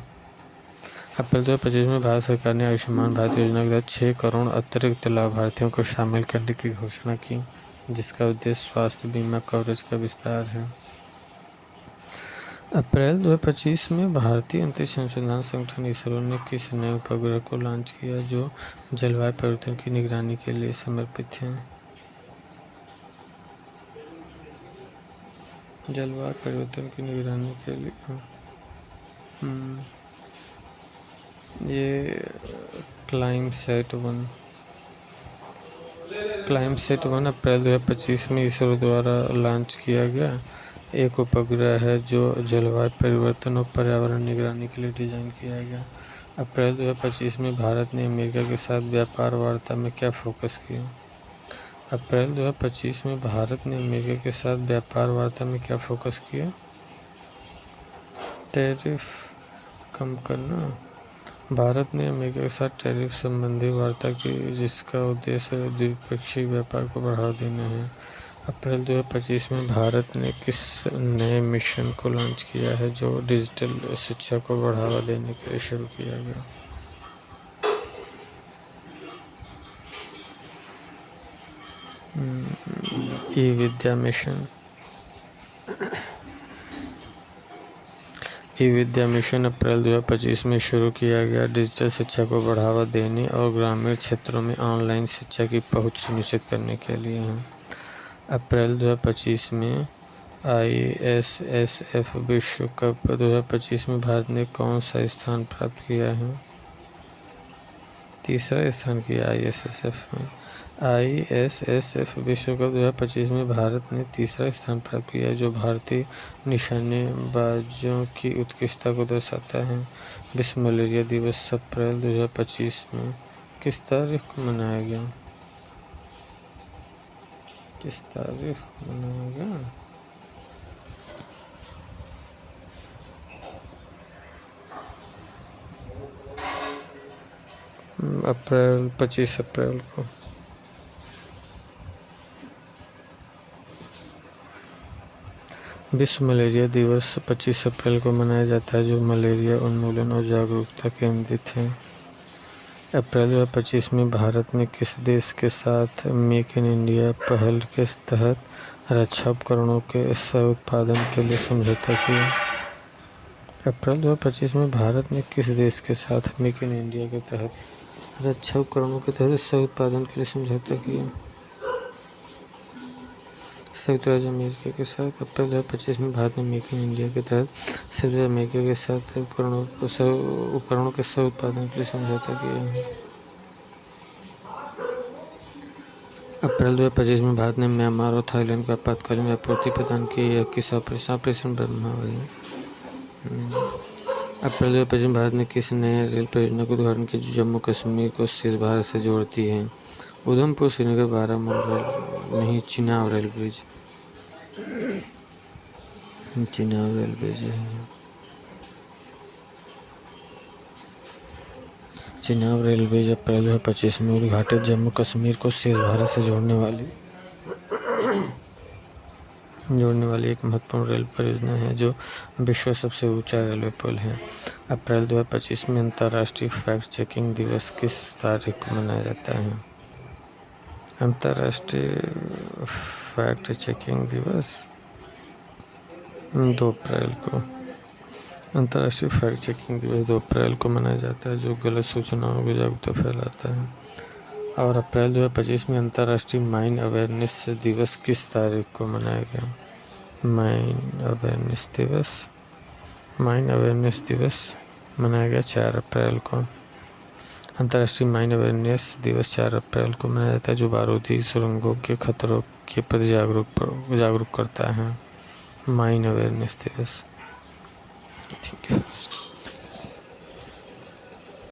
अप्रैल 2025 में भारत सरकार ने आयुष्मान भारत योजना के तहत 6 करोड़ अतिरिक्त लाभार्थियों को शामिल करने की घोषणा की, जिसका उद्देश्य स्वास्थ्य बीमा कवरेज का विस्तार है। अप्रैल 2025 में भारतीय अंतरिक्ष अनुसंधान संगठन इसरो ने किस नए उपग्रह को लॉन्च किया, जो जलवायु परिवर्तन की निगरानी के लिए समर्पित है? जलवायु परिवर्तन की निगरानी के लिए ये क्लाइमसैट 1 अप्रैल 2025 में इसरो द्वारा लॉन्च किया गया एक उपग्रह है, जो जलवायु परिवर्तन और पर्यावरण निगरानी के लिए डिज़ाइन किया गया। अप्रैल 2025 में भारत ने अमेरिका के साथ व्यापार वार्ता में क्या फोकस किया? अप्रैल 2025 में भारत ने अमेरिका के साथ व्यापार वार्ता में क्या फोकस किया? टैरिफ कम करना। भारत ने अमेरिका के साथ टैरिफ संबंधी वार्ता की, जिसका उद्देश्य द्विपक्षीय व्यापार को बढ़ावा देना है। अप्रैल 2025 में भारत ने किस नए मिशन को लॉन्च किया है, जो डिजिटल शिक्षा को बढ़ावा देने के लिए शुरू किया गया? ई-विद्या मिशन। ई-विद्या मिशन अप्रैल 2025 में शुरू किया गया डिजिटल शिक्षा को बढ़ावा देने और ग्रामीण क्षेत्रों में ऑनलाइन शिक्षा की पहुंच सुनिश्चित करने के लिए है। अप्रैल 2025 में ISSF विश्व कप 2025 में भारत ने कौन सा स्थान प्राप्त किया है? 3रा स्थान किया ISSF में। ISSF विश्व कप 2025 में भारत ने 3रा स्थान प्राप्त किया, जो भारतीय निशानेबाजों की उत्कृष्टता को दर्शाता है। विश्व मलेरिया दिवस अप्रैल 2025 में किस तारीख को मनाया गया? अप्रैल 25 अप्रैल को। विश्व मलेरिया दिवस 25 अप्रैल को मनाया जाता है, जो मलेरिया उन्मूलन और जागरूकता केंद्रित है। अप्रैल 2025 में भारत ने किस देश के साथ मेक इन इंडिया पहल के तहत रक्षा उपकरणों के सह उत्पादन के लिए समझौता किया? अप्रैल 2025 में भारत ने किस देश के साथ मेक इन इंडिया के तहत रक्षा उपकरणों के तहत सह उत्पादन के लिए समझौता किया? संयुक्त राज्य अमेरिका के साथ। अप्रैल 2025 में भारत ने मेक इन इंडिया के तहत संयुक्त राज्य अमेरिका के साथ उपकरणों के सह उत्पादन के लिए समझौता किया है। अप्रैल 2025 में भारत ने म्यांमार और थाईलैंड को आपातकालीन आपूर्ति प्रदान की। यह किस ऑपरेशन ब्रह्मा हुई? अप्रैल 2025 में भारत ने किस नए रेल परियोजना का उद्घाटन किया जो जम्मू कश्मीर को शेष भारत से जोड़ती है? उधमपुर श्रीनगर बारामूला नहीं, Chenab rail bridge. Chenab rail bridge है। चिनाब रेल ब्रिज अप्रैल 2025 में उद्घाटित जम्मू कश्मीर को शेष भारत से जोड़ने वाली एक महत्वपूर्ण रेल परियोजना है, जो विश्व का सबसे ऊंचा रेलवे पुल है। अप्रैल 2025 में अंतर्राष्ट्रीय फैक्ट चेकिंग दिवस किस तारीख को मनाया जाता है? अंतर्राष्ट्रीय फैक्ट चेकिंग दिवस 2 अप्रैल को। अंतर्राष्ट्रीय फैक्ट चेकिंग दिवस 2 अप्रैल को मनाया जाता है, जो गलत सूचनाओं की जागरूकता फैलाता है। और अप्रैल 2025 में अंतर्राष्ट्रीय माइन अवेयरनेस दिवस किस तारीख को मनाया गया? माइन अवेयरनेस दिवस मनाया गया 4 अप्रैल को। अंतर्राष्ट्रीय माइन अवेयरनेस दिवस 4 अप्रैल को मनाया जाता है, जो बारूदी सुरंगों के खतरों के प्रति जागरूक करता है। माइन अवेयरनेस दिवस। Thank you.